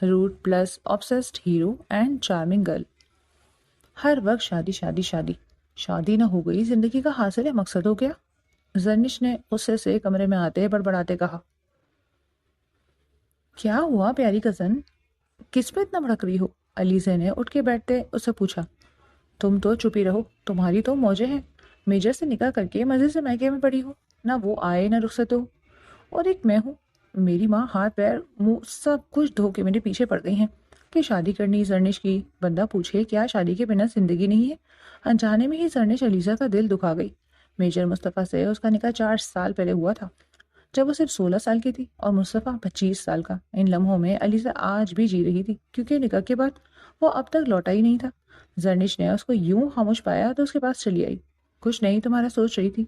Route plus obsessed hero and charming girl. ہر وقت شادی شادی شادی. شادی نہ ہو گئی زندگی کا حاصل ہے مقصد ہو گیا. زرنش نے غصے سے کمرے میں آتے بڑبڑاتے کہا. کیا ہوا پیاری کزن، کس پہ اتنا بھڑک رہی ہو؟ علیزہ نے اٹھ کے بیٹھتے اس سے پوچھا. تم تو چپی رہو، تمہاری تو موجیں ہیں. میجر سے نکاح کر کے مزے سے میکے میں پڑی ہو، نہ وہ آئے نہ رخصت ہو. اور ایک میں ہوں، میری ماں ہاتھ پیر منہ سب کچھ دھو کے میرے پیچھے پڑ گئی ہیں کہ شادی کرنی. زرنش کی بندہ پوچھے کیا شادی کے بنا زندگی نہیں ہے؟ انجانے میں ہی زرنش علیزہ کا دل دکھا گئی. میجر مصطفیٰ سے اس کا نکاح 4 سال پہلے ہوا تھا، جب وہ صرف 16 سال کی تھی اور مصطفیٰ 25 سال کا. ان لمحوں میں علیزہ آج بھی جی رہی تھی، کیونکہ نکاح کے بعد وہ اب تک لوٹا ہی نہیں تھا. زرنش نے اس کو یوں خاموش پایا تو اس کے پاس چلی آئی. کچھ نہیں تمہارا سوچ رہی تھی.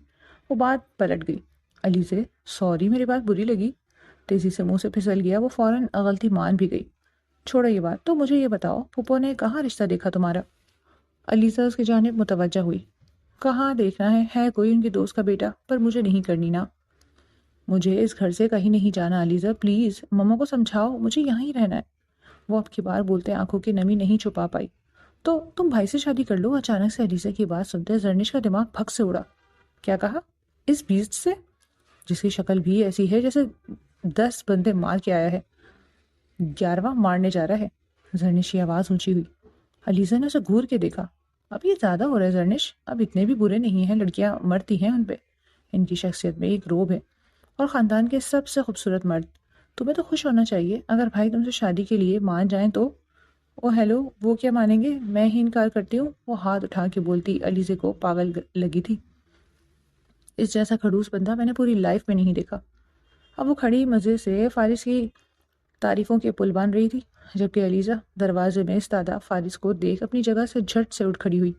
وہ بات پلٹ گئی. علیزہ سوری، میری بات بری لگی. تیزی سے منہ سے پھسل گیا. وہ فوراً غلطی مان بھی گئی. چھوڑو یہ بات، تو مجھے یہ بتاؤ پھپھو نے کہاں رشتہ دیکھا تمہارا؟ علیزہ اس کی جانب متوجہ ہوئی. کہاں دیکھنا ہے کوئی ان کے دوست کا بیٹا، پر مجھے نہیں کرنی نا. مجھے اس گھر سے کہیں نہیں جانا علیزہ، پلیز مما کو سمجھاؤ، مجھے یہاں ہی رہنا ہے. وہ اب کی بار بولتے آنکھوں کی نمی نہیں چھپا پائی. تو تم بھائی سے شادی کر لو. اچانک سے علیزہ کی بات سنتے زرنش کا دماغ پھک سے اڑا. کیا کہا؟ اس بیسٹ سے جس کی شکل بھی ایسی ہے جیسے 10 بندے مار کے آیا ہے، 11واں مارنے جا رہا ہے. زرنش کی آواز اونچی ہوئی. علیزہ نے اسے گھور کے دیکھا. اب یہ زیادہ ہو رہا ہے زرنش، اب اتنے بھی برے نہیں ہیں، لڑکیاں مرتی ہیں ان پہ. ان کی شخصیت میں ایک روب ہے، اور خاندان کے سب سے خوبصورت مرد. تمہیں تو خوش ہونا چاہیے. اگر بھائی تم سے شادی کے لیے مان جائیں تو. او ہیلو، وہ کیا مانیں گے؟ میں ہی انکار کرتی ہوں. وہ ہاتھ اٹھا کے بولتی علیزہ کو پاگل لگی تھی. اس جیسا خڑوس بندہ میں نے پوری لائف میں نہیں دیکھا. اب وہ کھڑی مزے سے فارس کی تعریفوں کے پل باندھ رہی تھی، جبکہ علیزہ دروازے میں استادہ فارس کو دیکھ اپنی جگہ سے جھٹ سے اٹھ کھڑی ہوئی.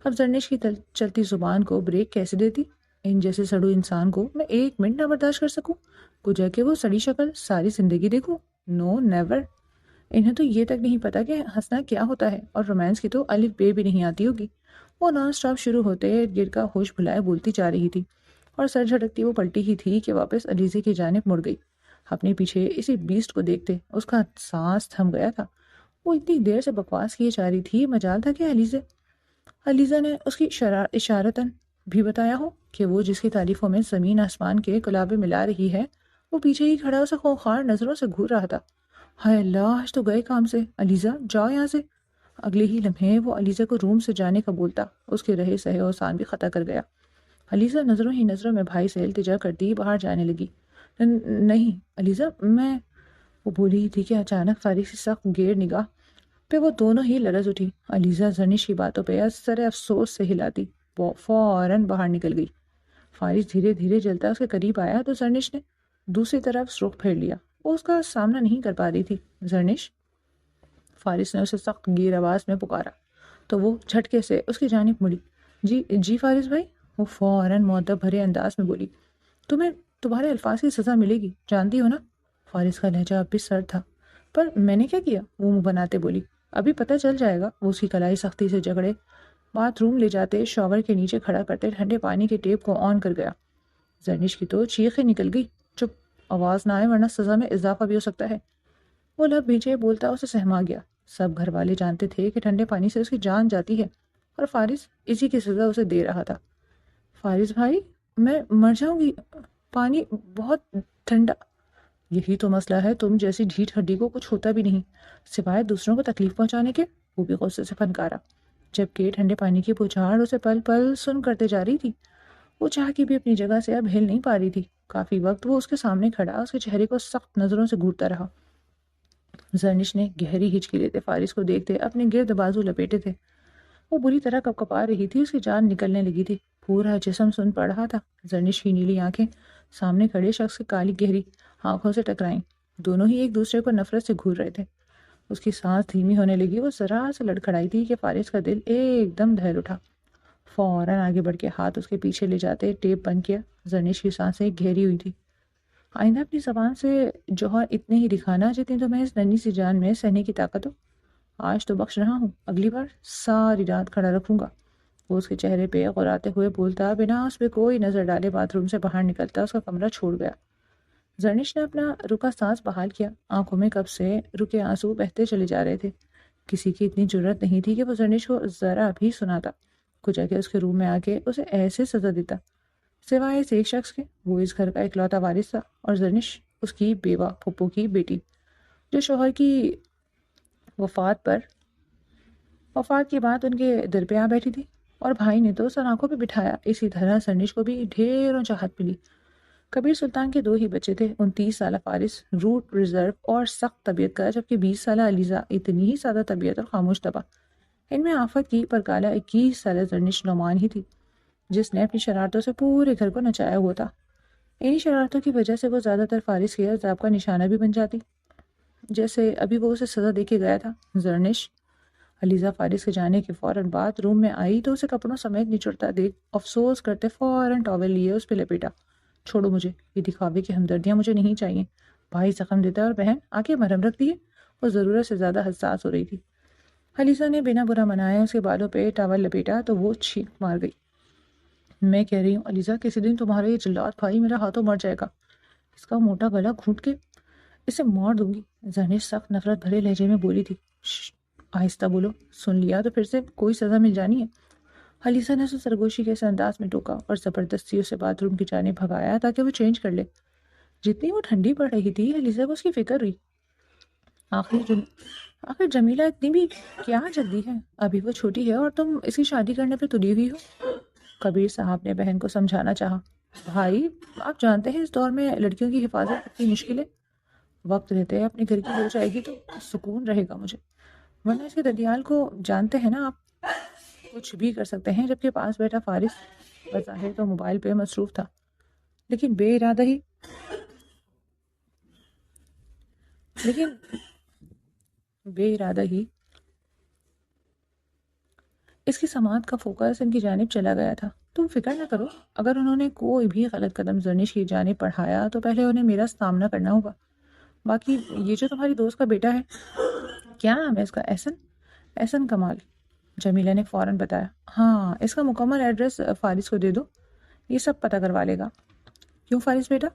اب زرنش کی چلتی زبان کو بریک کیسے دیتی؟ ان جیسے سڑو انسان کو میں 1 منٹ نہ برداشت کر سکوں، کچھ ہے کہ وہ سڑی شکل ساری زندگی دیکھوں؟ نو نیور. انہیں تو یہ تک نہیں پتا کہ ہنسنا کیا ہوتا ہے، اور رومانس کی تو الف بے بھی نہیں آتی ہوگی. وہ نان سٹاپ شروع ہوتے گر کا ہوش بھلائے بولتی جا رہی تھی، اور سر جھٹکتی وہ پلٹی ہی تھی کہ واپس علیزہ کی جانب مڑ گئی. اپنے پیچھے اسی بیسٹ کو دیکھتے اس کا سانس تھم گیا تھا. وہ اتنی دیر سے بکواس کیے جا رہی تھی، مجال تھا کہ علیزہ نے اس کی اشارتاً بھی بتایا ہو کہ وہ جس کی تعریفوں میں زمین آسمان کے کلابے ملا رہی ہے، وہ پیچھے ہی کھڑا اسے خوخار نظروں سے گھور رہا تھا. ہائے اللہ، آج تو گئے کام سے. علیزہ جاؤ یہاں سے. اگلے ہی لمحے وہ علیزہ کو روم سے جانے کا بولتا اس کے رہے سہے اوسان بھی خطا کر گیا. علیزہ نظروں ہی نظروں میں بھائی سے التجا کرتی باہر جانے لگی. نہیں علیزہ، میں وہ بولی ہی تھی کہ اچانک فارس کی سخت گیر نگاہ پہ وہ دونوں ہی لرز اٹھی. علیزہ زرنش کی باتوں پہ سر افسوس سے ہلاتی وہ فوراً باہر نکل گئی. فارس دھیرے دھیرے جلتا اس کے قریب آیا تو زرنش نے دوسری طرف رخ پھیر لیا. وہ اس کا سامنا نہیں کر پا رہی تھی. زرنش، فارس نے اسے سخت گیر آواز میں پکارا تو وہ جھٹکے سے اس کی جانب مڑی. جی جی فارس بھائی. وہ فوراً مؤدب بھرے انداز میں بولی. تمہیں تمہارے الفاظ کی سزا ملے گی، جانتی ہو نا؟ فارس کا لہجہ اب بھی سرد تھا. پر میں نے کیا کیا؟ وہ منہ بناتے بولی. ابھی پتہ چل جائے گا. وہ اس کی کلائی سختی سے جھگڑے باتھ روم لے جاتے شاور کے نیچے کھڑا کرتے ٹھنڈے پانی کے ٹیپ کو آن کر گیا. زرنش کی تو چیخیں نکل گئی. چپ، آواز نہ آئے ورنہ سزا میں اضافہ بھی ہو سکتا ہے. وہ لب بھیجے بولتا اسے سہما گیا. سب گھر والے جانتے تھے کہ ٹھنڈے پانی سے اس کی جان جاتی ہے، اور فارس اسی کی سزا اسے دے رہا تھا. فارس بھائی، میں مر جاؤں گی، پانی بہت ٹھنڈا. یہی تو مسئلہ ہے، تم جیسی ڈھیٹ ہڈی کو کچھ ہوتا بھی نہیں سوائے دوسروں کو تکلیف پہنچانے کے. وہ بھی غصے سے فنکارا، جبکہ ٹھنڈے پانی کی پچھاڑ اسے پل پل سن کرتے جا رہی تھی. وہ چاہ کے بھی اپنی جگہ سے اب ہل نہیں پا رہی تھی. کافی وقت وہ اس کے سامنے کھڑا اس کے چہرے کو سخت نظروں سے گھورتا رہا. زرنش نے گہری ہچکی لیتے فارس کو دیکھتے اپنے گرد بازو لپیٹے تھے. وہ بری طرح کپکپا رہی تھی، اس کی جان نکلنے لگی تھی، پورا جسم سن پڑ رہا تھا. زرنش کی نیلی آنکھیں سامنے کھڑے شخص کی کالی گہری آنکھوں سے ٹکرائیں. دونوں ہی ایک دوسرے کو نفرت سے گھور رہے تھے. اس کی سانس دھیمی ہونے لگی. وہ ذرا سے لڑکھڑائی تھی کہ فارس کا دل ایک دم دہل اٹھا. فوراً آگے بڑھ کے ہاتھ اس کے پیچھے لے جاتے ٹیپ بند کیا. زرنش کی سانسیں گہری ہوئی تھی. آئندہ اپنی زبان سے جوہر اتنے ہی دکھانا جتنی تمہیں اس ننھی سی جان میں سہنے کی طاقت ہو. آج تو بخش رہا ہوں، اگلی بار ساری رات کھڑا رکھوں گا. وہ اس کے چہرے پہ غراتے ہوئے بولتا بنا اس پہ کوئی نظر ڈالے باتھ روم سے باہر نکلتا اس کا کمرہ چھوڑ گیا. زرنش نے اپنا رکا سانس بحال کیا، آنکھوں میں کب سے رکے آنسو بہتے چلے جا رہے تھے۔ کسی کی اتنی جرت نہیں تھی کہ وہ زرنش کو ذرا بھی سناتا، کچھ کہ اس کے روم میں آ کے اسے ایسے سزا دیتا۔ سوائے اس ایک شخص کے، وہ اس گھر کا اکلوتا وارث تھا، اور زرنش اس کی بیوہ پھپھو کی بیٹی، جو شوہر کی وفات کے بعد ان کے در پہ آ بیٹھی تھی۔ اور بھائی نے تو سر آنکھوں پہ بٹھایا۔ اسی طرح زرنش کو بھی ڈھیروں چاہت ملی۔ کبیر سلطان کے 2 ہی بچے تھے، 29 سالہ فارس روٹ ریزرو اور سخت طبیعت کا، جبکہ 20 سالہ علیزہ اتنی ہی سادہ طبیعت اور خاموش طبع۔ ان میں آفت کی پرکالہ 21 سالہ زرنش نعمان ہی تھی، جس نے اپنی شرارتوں سے پورے گھر کو نچایا ہوا تھا۔ انہی شرارتوں کی وجہ سے وہ زیادہ تر فارس کے عذاب کا نشانہ بھی بن جاتی، جیسے ابھی وہ اسے سزا دے کے گیا تھا۔ زرنش علیزہ فارس کے جانے کے فوراً بعد روم میں آئی تو اسے کپڑوں سمیت نچڑتا دیکھ افسوس کرتے فوراً ٹاول لیے اس پہ لپیٹا۔ چھوڑو مجھے، یہ دکھاوے کی ہمدردیاں مجھے نہیں چاہیے۔ بھائی زخم دیتا اور بہن آ کے مرہم رکھ دیے۔ وہ ضرورت سے زیادہ حساس ہو رہی تھی۔ علیزہ نے بنا برا منائے اس کے بالوں پہ ٹاول لپیٹا تو وہ چھینک مار گئی۔ میں کہہ رہی ہوں علیزہ، کسی دن تمہارا یہ جلاد بھائی میرا ہاتھوں مر جائے گا، اس کا موٹا گلا گھونٹ کے اسے مار دوں گی۔ زرنش سخت نفرت بھرے لہجے میں بولی تھی۔ آہستہ بولو، سن لیا تو پھر سے کوئی سزا مل جانی ہے۔ علیزہ نے اسے سرگوشی کے اس انداز میں ٹوکا اور زبردستی اسے باتھ روم کی جانب بھگایا تاکہ وہ چینج کر لے۔ جتنی وہ ٹھنڈی پڑ رہی تھی، علیزہ کو اس کی فکر ہوئی۔ آخر جمیلہ اتنی بھی کیا جلدی ہے؟ ابھی وہ چھوٹی ہے اور تم اس کی شادی کرنے پہ تلی ہوئی ہو۔ کبیر صاحب نے بہن کو سمجھانا چاہا۔ بھائی، آپ جانتے ہیں اس دور میں لڑکیوں کی حفاظت کتنی مشکل ہے۔ وقت رہتے اپنے گھر کی ہو جائے گی تو سکون رہے گا مجھے، ورنہ اس کے ددیال کو جانتے ہیں نا آپ، کچھ بھی کر سکتے ہیں۔ جبکہ پاس بیٹھا فارس بظاہر تو موبائل پہ مصروف تھا، لیکن بے ارادہ ہی اس کی سماعت کا فوکس ان کی جانب چلا گیا تھا۔ تم فکر نہ کرو، اگر انہوں نے کوئی بھی غلط قدم زرنش کی جانب بڑھایا تو پہلے انہیں میرا سامنا کرنا ہوگا۔ باقی یہ جو تمہاری دوست کا بیٹا ہے، کیا نام ہے اس کا؟ احسن کمال، جمیلہ نے فوراً بتایا۔ ہاں، اس کا مکمل ایڈریس فارس کو دے دو، یہ سب پتہ کروا لے گا۔ کیوں فارس بیٹا؟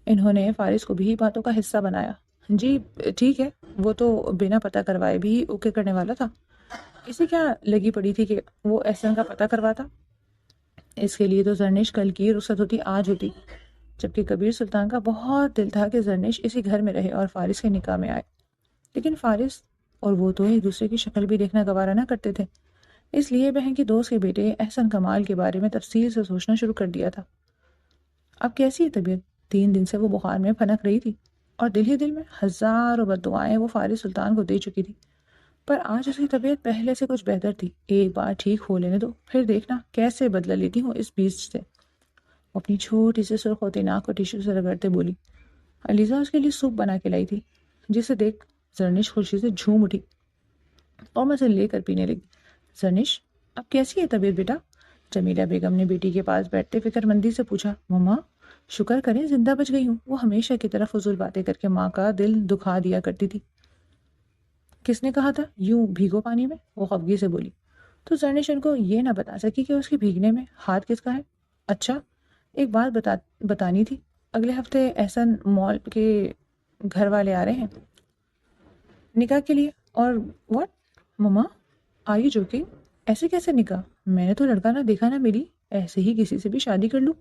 انہوں نے فارس کو بھی باتوں کا حصہ بنایا۔ جی ٹھیک ہے، وہ تو بنا پتہ کروائے بھی اوکے کرنے والا تھا۔ اسے کیا لگی پڑی تھی کہ وہ احسن کا پتہ کرواتا؟ اس کے لیے تو زرنش کل کی رخصت ہوتی آج ہوتی، جبکہ کبیر سلطان کا بہت دل تھا کہ زرنش اسی گھر میں رہے اور فارس کے نکاح میں آئے، لیکن فارس اور وہ تو ایک دوسرے کی شکل بھی دیکھنا گوارا نہ کرتے تھے۔ اس لیے بہن کی دوست کے بیٹے احسن کمال کے بارے میں تفصیل سے سوچنا شروع کر دیا تھا۔ اب کیسی ہے طبیعت؟ 3 دن سے وہ بخار میں پھنک رہی تھی اور دل ہی دل میں ہزاروں بددعائیں وہ فارس سلطان کو دے چکی تھی، پر آج اس کی طبیعت پہلے سے کچھ بہتر تھی۔ ایک بار ٹھیک ہو لینے دو، پھر دیکھنا کیسے بدلہ لیتی ہوں اس بیسٹ سے۔ وہ اپنی چھوٹی سی سرخ ہوتی ناک کو ٹیشو سے رگڑتے بولی۔ علیزہ اس کے لیے سوپ بنا کے لائی تھی، جسے دیکھ زرنش خوشی سے جھوم اٹھی اور مزے لے کر پینے لگی۔ زرنش، اب کیسی ہے طبیعت بیٹا؟ جمیلہ بیگم نے بیٹی کے پاس بیٹھتے فکر مندی سے پوچھا۔ مما، شکر کریں زندہ بچ گئی ہوں۔ وہ ہمیشہ کی طرح فضول باتیں کر کے ماں کا دل دکھا دیا کرتی تھی۔ کس نے کہا تھا یوں بھیگو پانی میں؟ وہ خفگی سے بولی۔ تو زرنش ان کو یہ نہ بتا سکی کہ اس کے بھیگنے میں ہاتھ کس کا ہے۔ اچھا، ایک بات بتانی تھی، اگلے ہفتے احسن مال کے گھر والے آ رہے ہیں نکاح کے لیے۔ اور واٹ مما، آر یو جوکنگ؟ ایسے کیسے نکاح؟ میں نے تو لڑکا نہ دیکھا نہ ملی، ایسے ہی کسی سے بھی شادی کر لوں؟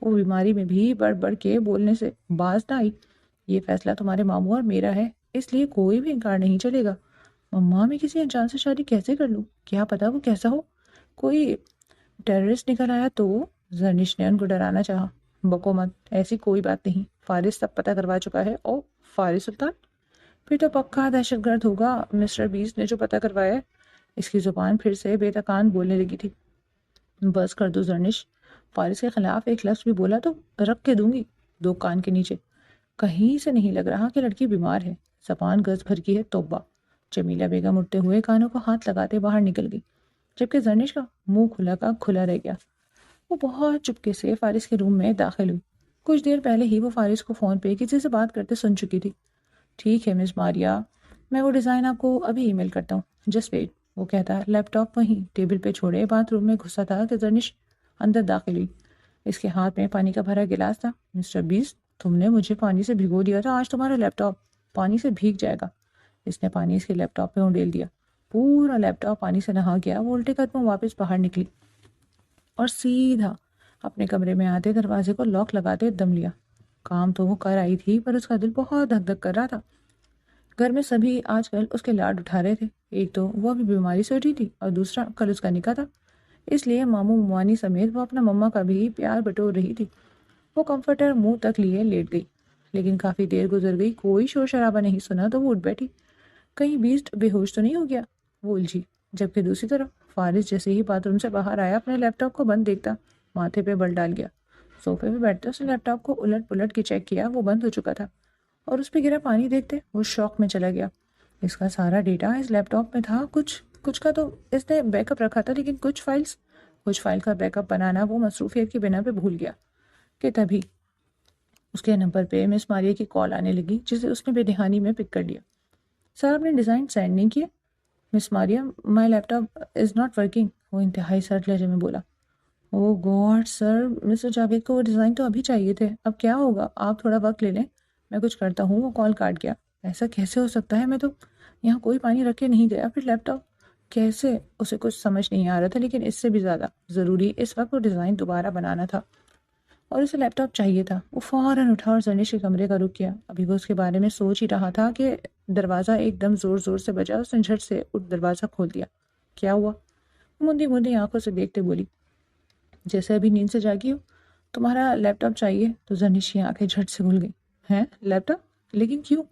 وہ بیماری میں بھی بڑھ بڑھ کے بولنے سے باز نہ آئی۔ یہ فیصلہ تمہارے ماموں اور میرا ہے، اس لیے کوئی بھی انکار نہیں چلے گا۔ مما، میں کسی انجان سے شادی کیسے کر لوں؟ کیا پتا وہ کیسا ہو، کوئی ٹیررسٹ نکل آیا تو؟ زرنش نے ان کو ڈرانا چاہا۔ بکو مت، ایسی کوئی بات نہیں، فارس سب پتہ کروا چکا ہے۔ او فارس سلطان، پھر تو پکا دہشت گرد ہوگا مسٹر بیس نے جو پتہ کروایا ہے۔ اس کی زبان پھر سے بے تکان بولنے لگی تھی۔ بس کر دو زرنش، فارس کے خلاف ایک لفظ بھی بولا تو رکھ کے دوں گی 2 کان کے نیچے۔ کہیں سے نہیں لگ رہا کہ لڑکی بیمار ہے، زبان گز بھر کی ہے، توبہ۔ جمیلہ بیگم اٹھتے ہوئے کانوں کو ہاتھ لگاتے باہر نکل گئی، جبکہ زرنش کا منہ کھلا کا کھلا رہ گیا۔ وہ بہت چپکے سے فارس کے روم میں داخل ہوئی۔ کچھ دیر پہلے ہی وہ فارس کو فون پہ کسی سے بات کرتے سن چکی تھی۔ ٹھیک ہے مس ماریا، میں وہ ڈیزائن آپ کو ابھی ای میل کرتا ہوں، جسٹ ویٹ۔ وہ کہتا ہے لیپ ٹاپ وہیں ٹیبل پہ چھوڑے باتھ روم میں گھسا تھا کہ زرنش اندر داخل ہوئی۔ اس کے ہاتھ میں پانی کا بھرا گلاس تھا۔ مسٹر بیس، تم نے مجھے پانی سے بھگو دیا تھا، آج تمہارا لیپ ٹاپ پانی سے بھیگ جائے گا۔ اس نے پانی اس کے لیپ ٹاپ پہ اونڈیل دیا۔ پورا لیپ ٹاپ پانی سے نہا گیا۔ وہ الٹے قدموں واپس باہر نکلی اور سیدھا اپنے کمرے میں آتے دروازے کو لاک لگاتے دم لیا۔ کام تو وہ کر آئی تھی پر اس کا دل بہت دھک دھک کر رہا تھا۔ گھر میں سبھی آج کل اس کے لاڈ اٹھا رہے تھے۔ ایک تو وہ ابھی بیماری سے اٹھی تھی اور دوسرا کل اس کا نکاح تھا، اس لیے ماموں ممانی سمیت وہ اپنا مما کا بھی پیار بٹور رہی تھی۔ وہ کمفرٹر منہ تک لیے لیٹ گئی، لیکن کافی دیر گزر گئی، کوئی شور شرابہ نہیں سنا تو وہ اٹھ بیٹھی۔ کہیں بیسٹ بے ہوش تو نہیں ہو گیا، وہ الجھی۔ جبکہ دوسری طرف فارس جیسے ہی باتھ روم سے باہر آیا اپنے لیپ ٹاپ کو بند دیکھتا ماتھے پہ بل ڈال گیا۔ صوفے پہ بیٹھتے اس نے لیپ ٹاپ کو الٹ پلٹ کے چیک کیا، وہ بند ہو چکا تھا، اور اس پہ گرا پانی دیکھتے وہ شوق میں چلا گیا۔ اس کا سارا ڈیٹا اس لیپ ٹاپ میں تھا، کچھ کا تو اس نے بیک اپ رکھا تھا، لیکن کچھ فائل کا بیک اپ بنانا وہ مصروفیت کی بنا پہ بھول گیا کہ تبھی اس کے نمبر پہ مس ماریا کی کال آنے لگی، جسے اس نے بے دہانی میں پک کر لیا۔ سر، آپ نے ڈیزائن سینڈ نہیں کیا؟ مس ماریا، مائی لیپ ٹاپ از ناٹ ورکنگ، وہ انتہائی سرد لہجے میں بولا۔ او گاڈ سر، مسٹر جاوید کو وہ ڈیزائن تو ابھی چاہیے تھے، اب کیا ہوگا؟ آپ تھوڑا وقت لے لیں، میں کچھ کرتا ہوں۔ وہ کال کاٹ گیا۔ ایسا کیسے ہو سکتا ہے؟ میں تو یہاں کوئی پانی رکھ کے نہیں گیا، پھر لیپ ٹاپ کیسے؟ اسے کچھ سمجھ نہیں آ رہا تھا، لیکن اس سے بھی زیادہ ضروری اس وقت وہ ڈیزائن دوبارہ بنانا تھا اور اسے لیپ ٹاپ چاہیے تھا۔ وہ فوراً اٹھا اور زرنش کے کمرے کا رخ کیا۔ ابھی وہ اس کے بارے میں سوچ ہی رہا تھا کہ دروازہ ایک دم زور زور سے بجا۔ اس نے جھٹ سے اٹھ دروازہ کھول دیا۔ کیا ہوا؟ مندی مندی آنکھوں سے دیکھتے بولی، جیسے ابھی نیند سے جاگی ہو۔ تمہارا لیپ ٹاپ چاہیے؟ تو زرنش کی آنکھیں جھٹ سے کھل گئیں۔ ہیں لیپ ٹاپ؟ لیکن کیوں؟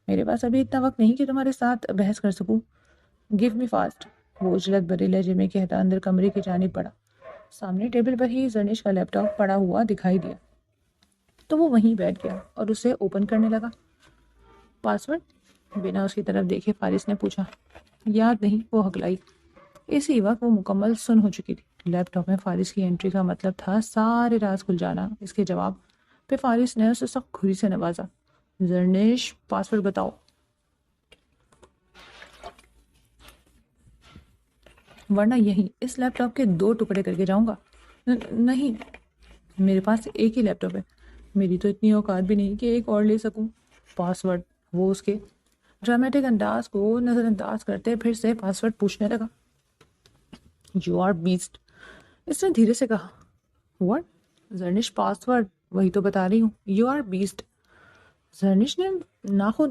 میرے پاس ابھی اتنا وقت نہیں کہ تمہارے ساتھ بحث کر سکوں۔ گیو می فاسٹ، وہ اجلت بھرے لہجے میں کہتا اندر کمرے کی جانب بڑھا۔ سامنے ٹیبل پر ہی زرنش کا لیپ ٹاپ پڑا ہوا دکھائی دیا تو وہ وہیں بیٹھ گیا اور اسے اوپن کرنے لگا۔ پاسورڈ؟ بنا اس کی طرف دیکھے فارس نے پوچھا۔ یاد نہیں، وہ ہکلائی۔ اسی وقت وہ مکمل سن ہو چکی تھی۔ لیپ ٹاپ میں فارس کی انٹری کا مطلب تھا سارے راز کھل جانا۔ اس کے جواب پہ فارس نے اسے سخت کھری سے نوازا۔ زرنش، پاسورڈ بتاؤ۔ ورنہ یہیں اس لیپ ٹاپ کے 2 ٹکڑے کر کے جاؤں گا۔ نہیں، میرے پاس ایک ہی لیپ ٹاپ ہے، میری تو اتنی اوقات بھی نہیں کہ ایک اور لے سکوں۔ پاسورڈ؟ وہ اس کے ڈرامیٹک انداز کو نظر انداز کرتے پھر سے پاسورڈ پوچھنے لگا۔ یو آر بیسٹ، اس نے دھیرے سے کہا۔ واٹ؟ زرنش، پاسورڈ وہی تو بتا رہی ہوں، یو آر بیسٹ۔ زرنش نے ناخن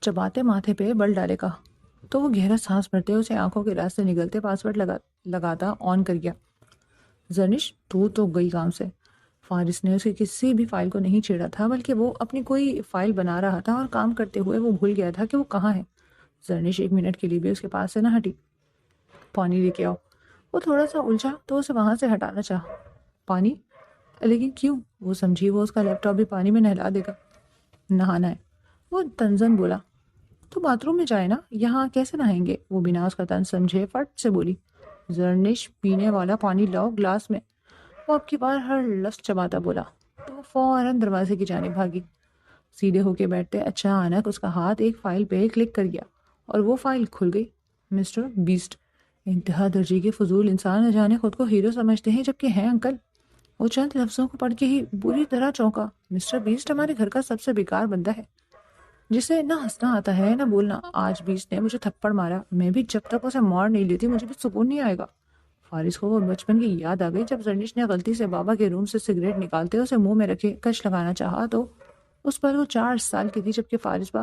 چباتے ماتھے پہ بل ڈالے کہا، تو وہ گہرا سانس بھرتے اسے آنکھوں کے راستے نگلتے پاسورڈ لگاتا آن کر گیا۔ زرنش، تو گئی کام سے۔ فارس نے اسے کسی بھی فائل کو نہیں چھیڑا تھا، بلکہ وہ اپنی کوئی فائل بنا رہا تھا اور کام کرتے ہوئے وہ بھول گیا تھا کہ وہ کہاں ہے۔ زرنش 1 منٹ کے لیے بھی اس کے پاس سے نہ ہٹی۔ پانی لے کے آؤ۔ وہ تھوڑا سا الجھا تو اسے وہاں سے ہٹانا چاہا۔ پانی؟ لیکن کیوں؟ وہ سمجھی وہ اس کا لیپ ٹاپ بھی پانی میں نہلا دے گا۔ نہانا ہے، وہ تنزن بولا۔ تو باتھ روم میں جائے نا، یہاں کیسے نہائیں گے؟ وہ بنا اس کا طنز سمجھے فٹ سے بولی۔ زرنش، پینے والا پانی لاؤ گلاس میں، وہ اب کی بار ہر لفظ چباتا بولا۔ تو وہ فوراً دروازے کی جانب بھاگی۔ سیدھے ہو کے بیٹھتے اچانک اس کا ہاتھ ایک فائل پہ کلک کر گیا اور وہ فائل کھل گئی۔ مسٹر بیسٹ، انتہا درجے کے فضول انسان نہ جانے خود کو ہیرو سمجھتے ہیں جبکہ ہیں انکل۔ وہ چند لفظوں کو پڑھ کے ہی بری طرح چونکا۔ مسٹر بیسٹ ہمارے گھر کا سب سے بیکار بندہ ہے، جسے نہ ہنسنا آتا ہے نہ بولنا۔ آج بیسٹ نے مجھے تھپڑ مارا، میں بھی جب تک اسے مار نہیں لیتی مجھے بھی سکون نہیں آئے گا۔ فارس کو وہ بچپن کی یاد آ گئی جب زرنش نے غلطی سے بابا کے روم سے سگریٹ نکالتے اسے منہ میں رکھے کش لگانا چاہا تو اس پر وہ 4 سال کی تھی جبکہ فارس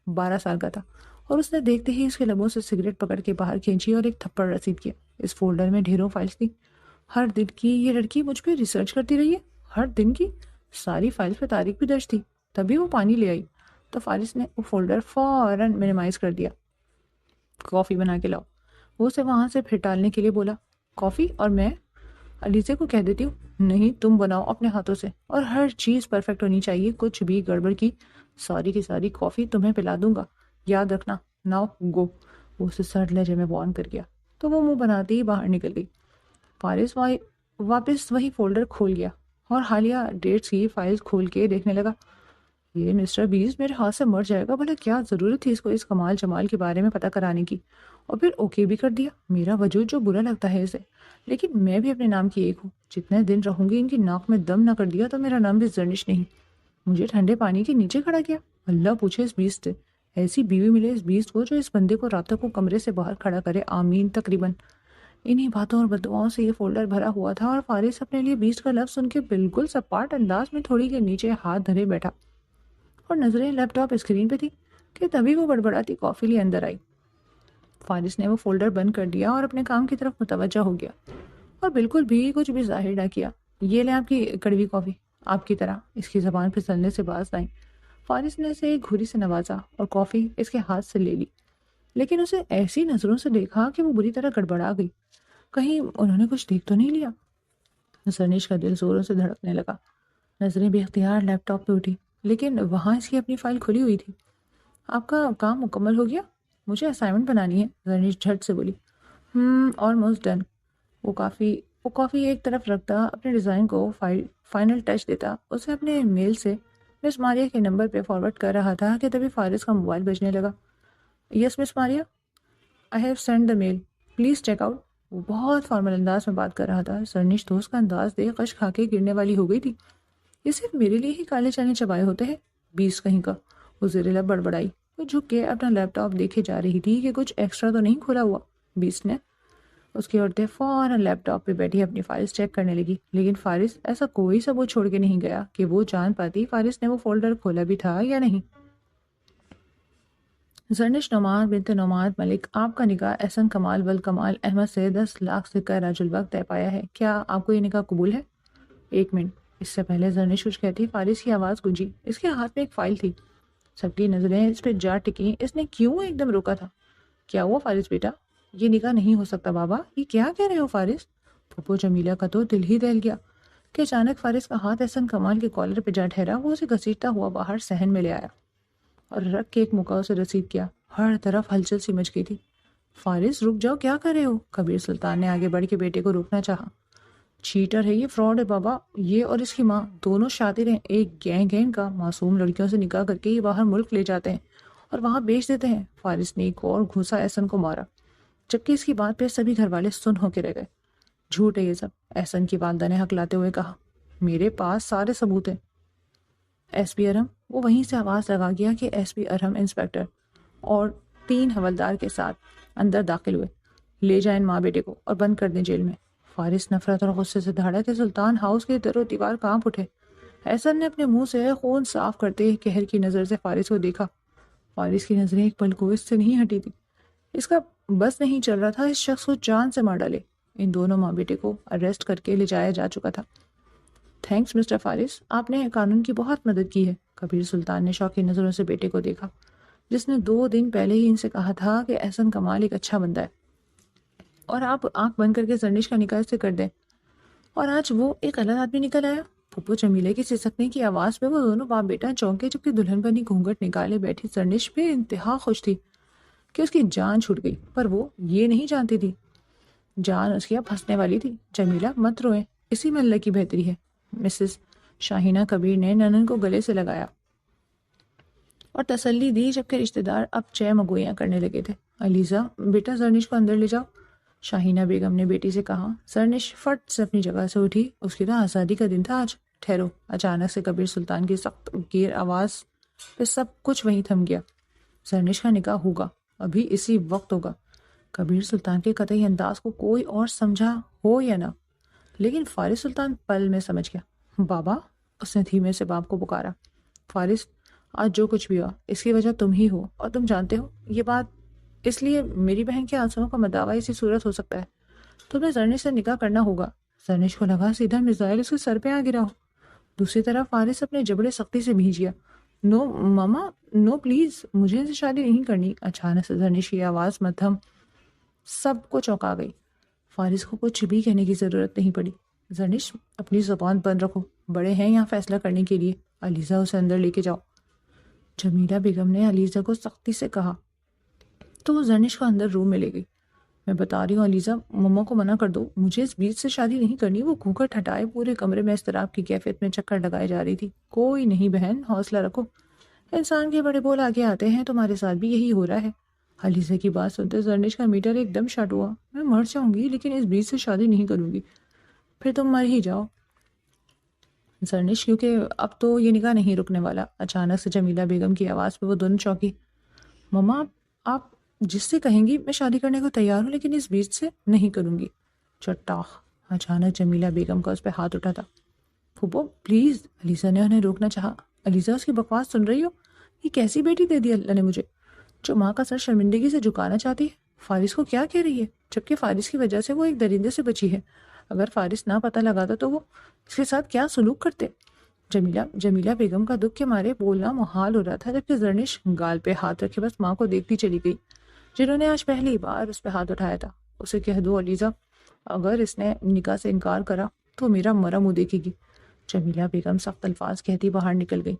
12 سال کا تھا، اور اس نے دیکھتے ہی اس کے لبوں سے سگریٹ پکڑ کے باہر کھینچی اور ایک تھپڑ رسید کیا۔ اس فولڈر میں ڈھیروں فائلز تھی۔ ہر دن کی یہ لڑکی مجھ پہ ریسرچ کرتی رہی ہے، ہر دن کی ساری فائلز پہ تاریخ بھی درج تھی، تبھی وہ پانی لے آئی۔ تو فارس نے وہ فولڈر فوراً منیمائز کر دیا۔ کافی بنا کے لاؤ، وہ اسے وہاں سے پھر ٹالنے کے لیے بولا۔ کافی؟ اور میں علیزے کو کہہ دیتی ہوں۔ نہیں، تم بناؤ اپنے ہاتھوں سے، اور ہر چیز پرفیکٹ ہونی چاہیے، کچھ بھی گڑبڑ کی ساری کی ساری کافی تمہیں پلا دوں گا، یاد رکھنا۔ ناؤ گو، وہ اسے سرد لہجے میں وارن کر گیا تو وہ منہ بناتے ہی باہر نکل گئی۔ فارس واپس وہی فولڈر کھول گیا اور حالیہ ڈیٹس کی فائلز کھول کے دیکھنے لگا۔ یہ مسٹر بیس میرے ہاتھ سے مر جائے گا، بھلا کیا ضرورت تھی اس کو اس کمال جمال کے بارے میں پتہ کرانے کی، اور پھر اوکے بھی کر دیا۔ میرا وجود جو برا لگتا ہے اسے، لیکن میں بھی اپنے نام کی ایک ہوں۔ جتنے دن رہوں گی ان کی ناک میں دم نہ کر دیا تو میرا نام بھی زرنش نہیں۔ مجھے ٹھنڈے پانی کے نیچے کھڑا کیا؟ اللہ پوچھے اس بیسٹ سے، ایسی بیوی ملے اس بیسٹ کو جو اس بندے کو راتوں کو کمرے سے باہر کھڑا کرے، آمین۔ تقریباً انہی باتوں اور بددعاؤں سے یہ فولڈر بھرا ہوا تھا، اور فارس اپنے لیے بیسٹ کا لفظ سن کے بالکل سپاٹ انداز میں تھوڑی کے نیچے ہاتھ دھرے بیٹھا، اور نظریں لیپ ٹاپ اسکرین پہ تھی کہ تبھی وہ بڑبڑاتی کافی لیے اندر آئی۔ فارس نے وہ فولڈر بند کر دیا اور اپنے کام کی طرف متوجہ ہو گیا، اور بالکل بھی کچھ بھی ظاہر نہ کیا۔ یہ لیں آپ کی کڑوی کافی، آپ کی طرح اس کی زبان پھسلنے سے باز آئی۔ فارس نے اسے ایک گھوری سے نوازا اور کافی اس کے ہاتھ سے لے لی، لیکن اسے ایسی نظروں سے دیکھا کہ وہ بری طرح گڑبڑا گئی۔ کہیں انہوں نے کچھ دیکھ تو نہیں لیا؟ زرنش کا دل زوروں سے دھڑکنے لگا، نظریں بے اختیار لیپ ٹاپ پہ اٹھی، لیکن وہاں اس کی اپنی فائل کھلی ہوئی تھی۔ آپ کا کام مکمل ہو گیا؟ مجھے اسائنمنٹ بنانی ہے، زرنش جھٹ سے بولی۔ Almost done. وہ کافی ایک طرف رکھتا، اپنے ڈیزائن کو فائنل ٹچ دیتا، اسے اپنے میل سے مس ماریا کے نمبر پہ فارورڈ کر رہا تھا کہ تبھی فارس کا موبائل بجنے لگا۔ Yes miss Maria, I have send the mail, please check out. وہ بہت فارمل انداز میں بات کر رہا تھا۔ زرنش دوست کا انداز دیکھ قش کھا کے گرنے والی ہو گئی تھی۔ یہ صرف میرے لیے ہی کالے چنے چبائے ہوتے ہیں، بیس کہیں کا۔ وہ زیر لب بڑبڑائی۔ وہ جھک کے اپنا لیپ ٹاپ دیکھے جا رہی تھی کہ کچھ ایکسٹرا تو نہیں کھولا ہوا۔ بیس نے اس کی عورتیں فوراً لیپ ٹاپ پہ بیٹھی اپنی فائلز چیک کرنے لگی، لیکن فارس ایسا کوئی ثبوت چھوڑ کے نہیں گیا کہ وہ جان پاتی فارس نے وہ فولڈر کھولا بھی تھا یا نہیں۔ زرنش نعمان بنت نعمان ملک، آپ کا نکاح احسن کمال والکمال احمد سے 10 لاکھ سکہ راج الوقت طے پایا ہے، کیا آپ کو یہ نکاح قبول ہے؟ ایک منٹ، اس سے پہلے زرنش کچھ کہتی فارس کی آواز گونجی۔ اس کے ہاتھ میں ایک فائل تھی، سب کی نظریں اس پہ جا ٹکیں۔ اس نے کیوں ایک دم روکا تھا؟ کیا ہوا فارس بیٹا؟ یہ نکاح نہیں ہو سکتا بابا، یہ کیا کہہ رہے ہو فارس؟ پھپھو جمیلہ کا تو دل ہی دہل گیا کہ اچانک فارس کا ہاتھ احسن کمال کے کالر پہ جا ٹھہرا۔ وہ اسے گھسیٹتا ہوا باہر صحن میں لے آیا اور رکھ کے ایک مکہ سے رسید کیا۔ ہر طرف ہلچل سی مچ گئی تھی۔ فارس رک جاؤ، کیا کر رہے ہو؟ کبیر سلطان نے آگے بڑھ کے بیٹے کو روکنا چاہا۔ چیٹر ہے یہ، فراڈ ہے بابا، یہ اور اس کی ماں دونوں شاطر ہیں، ایک گینگ کا معصوم لڑکیوں سے نکاح کر کے یہ باہر ملک لے جاتے ہیں اور وہاں بیچ دیتے ہیں۔ فارس نے ایک اور گھوسا احسن کو مارا، جبکہ اس کی بات پہ سبھی گھر والے سن ہو کے رہ گئے۔ جھوٹ ہے یہ سب، احسن کی والدہ نے ہکلاتے ہوئے کہا۔ میرے پاس سارے ثبوت ہیں۔ ایس پی ارم، وہ وہیں سے آواز لگا گیا کہ ایس پی ارم انسپیکٹر اور 3 حوالدار کے ساتھ اندر داخل ہوئے۔ لے جائیں ماں بیٹے کو اور بند کر دیں جیل میں۔ فارس نفرت اور غصے سے دھاڑا کہ سلطان ہاؤس کے در و دیوار کانپ اٹھے۔ احسن نے اپنے منہ سے خون صاف کرتے قہر کی نظر سے فارس کو دیکھا۔ فارس کی نظریں ایک پل کو اس سے نہیں ہٹی تھی۔ اس کا بس نہیں چل رہا تھا اس شخص کو جان سے مار ڈالے۔ ان دونوں ماں بیٹے کو اریسٹ کر کے لے جایا جا چکا تھا۔ تھینکس مسٹر فارس، آپ نے قانون کی بہت مدد کی ہے۔ کبیر سلطان نے شوقی نظروں سے بیٹے کو دیکھا، جس نے 2 دن پہلے ہی ان سے کہا تھا کہ احسن کمال ایک اچھا بندہ ہے اور آپ آنکھ بند کر کے زرنش کا نکاح سے کر دیں، اور آج وہ ایک غلط آدمی نکل آیا۔ پھپھو جمیلے کی سسکنے کی آواز پہ وہ دونوں باپ بیٹا چونکے، جبکہ دلہن بنی گھونگھٹ نکالے بیٹھی زرنش پہ انتہا خوش تھی کہ اس کی جان چھوٹ گئی، پر وہ یہ نہیں جانتی تھی جان اس کی اب پھنسنے والی تھی۔ جمیلہ مت روئیں، اسی میں اللہ کی بہتری ہے۔ مسز شاہینہ کبیر نے ننن کو گلے سے لگایا اور تسلی دی، جبکہ رشتہ دار اب چہ مگوئیاں کرنے لگے تھے۔ علیزہ بیٹا زرنش کو اندر لے جاؤ، شاہینہ بیگم نے بیٹی سے کہا۔ زرنش فٹ سے اپنی جگہ سے اٹھی، اس کی تو آزادی کا دن تھا آج۔ ٹھہرو، اچانک سے کبیر سلطان کی سخت گیر آواز پہ سب کچھ وہیں تھم گیا۔ زرنش کا نکاح ہوگا، ابھی اسی وقت ہوگا۔ کبیر سلطان کے قطعی انداز کو کوئی اور سمجھا ہو یا نہ، لیکن فارس سلطان پل میں سمجھ گیا۔ بابا، اس نے دھیمے سے باپ کو پکارا۔ فارس، آج جو کچھ بھی ہوا اس کی وجہ تم ہی ہو، اور تم جانتے ہو یہ بات، اس لیے میری بہن کے آنسوؤں کا مداوع اسی صورت ہو سکتا ہے۔ تمہیں زرنش سے نکاح کرنا ہوگا۔ زرنش کو لگا سیدھا میزائل اس کے سر پہ آ گرا ہو۔ دوسری طرف فارس اپنے جبڑے سختی سے بھیج گیا۔ نو ماما، نو پلیز، مجھے ان سے شادی نہیں کرنی۔ اچانک سے زرنش کی آواز مدھم سب کو چونکا گئی۔ فارس کو کچھ بھی کہنے کی ضرورت نہیں پڑی۔ زرنش، اپنی زبان بند رکھو، بڑے ہیں یہاں فیصلہ کرنے کے لیے۔ علیزہ، اسے اندر لے کے جاؤ، جمیلہ بیگم نے علیزہ کو سختی سے کہا، تو وہ زرنش کو اندر روم میں لے گئی۔ میں بتا رہی ہوں علیزہ، مما کو منع کر دو، مجھے اس بیچ سے شادی نہیں کرنی۔ وہ گھونگھٹ ہٹائے پورے کمرے میں اضطراب کی کیفیت میں چکر لگائے جا رہی تھی۔ کوئی نہیں بہن، حوصلہ رکھو، انسان کے بڑے بول آگے آتے ہیں، تمہارے ساتھ بھی یہی ہو رہا ہے۔ علیزہ کی بات سنتے زرنش کا میٹر ایک دم شٹ ہوا۔ میں مر جاؤں گی لیکن اس بیچ سے شادی نہیں کروں گی۔ پھر تم مر ہی جاؤ۔ زرنش کیونکہ اب تو یہ نکاح نہیں رکنے والا۔ اچانک سے جمیلہ بیگم کی آواز پہ وہ دونوں چونکی۔ مما آپ جس سے کہیں گی میں شادی کرنے کو تیار ہوں، لیکن اس بیچ سے نہیں کروں گی۔ چٹاخ! اچانک جمیلہ بیگم کا اس پہ ہاتھ اٹھا تھا۔ پھوپھو پلیز! علیزہ نے انہیں روکنا چاہا۔ علیزہ اس کی بکواس سن رہی ہو؟ یہ کیسی بیٹی دے دی اللہ نے مجھے جو ماں کا سر شرمندگی سے جھکانا چاہتی ہے۔ فارس کو کیا کہہ رہی ہے؟ جبکہ فارس کی وجہ سے وہ ایک درندے سے بچی ہے۔ اگر فارس نہ پتہ لگاتا تو وہ اس کے ساتھ کیا سلوک کرتے۔ جمیلہ بیگم کا دکھ کے مارے بولنا محال ہو رہا تھا، جبکہ زرنش گال پہ ہاتھ رکھے بس ماں کو دیکھتی چلی گئی جنہوں نے آج پہلی بار اس پہ ہاتھ اٹھایا تھا۔ اسے کہہ دو علیزہ، اگر اس نے نکاح سے انکار کرا تو میرا مرا منہ دیکھے گی۔ جمیلہ بیگم سخت الفاظ کہتی باہر نکل گئی،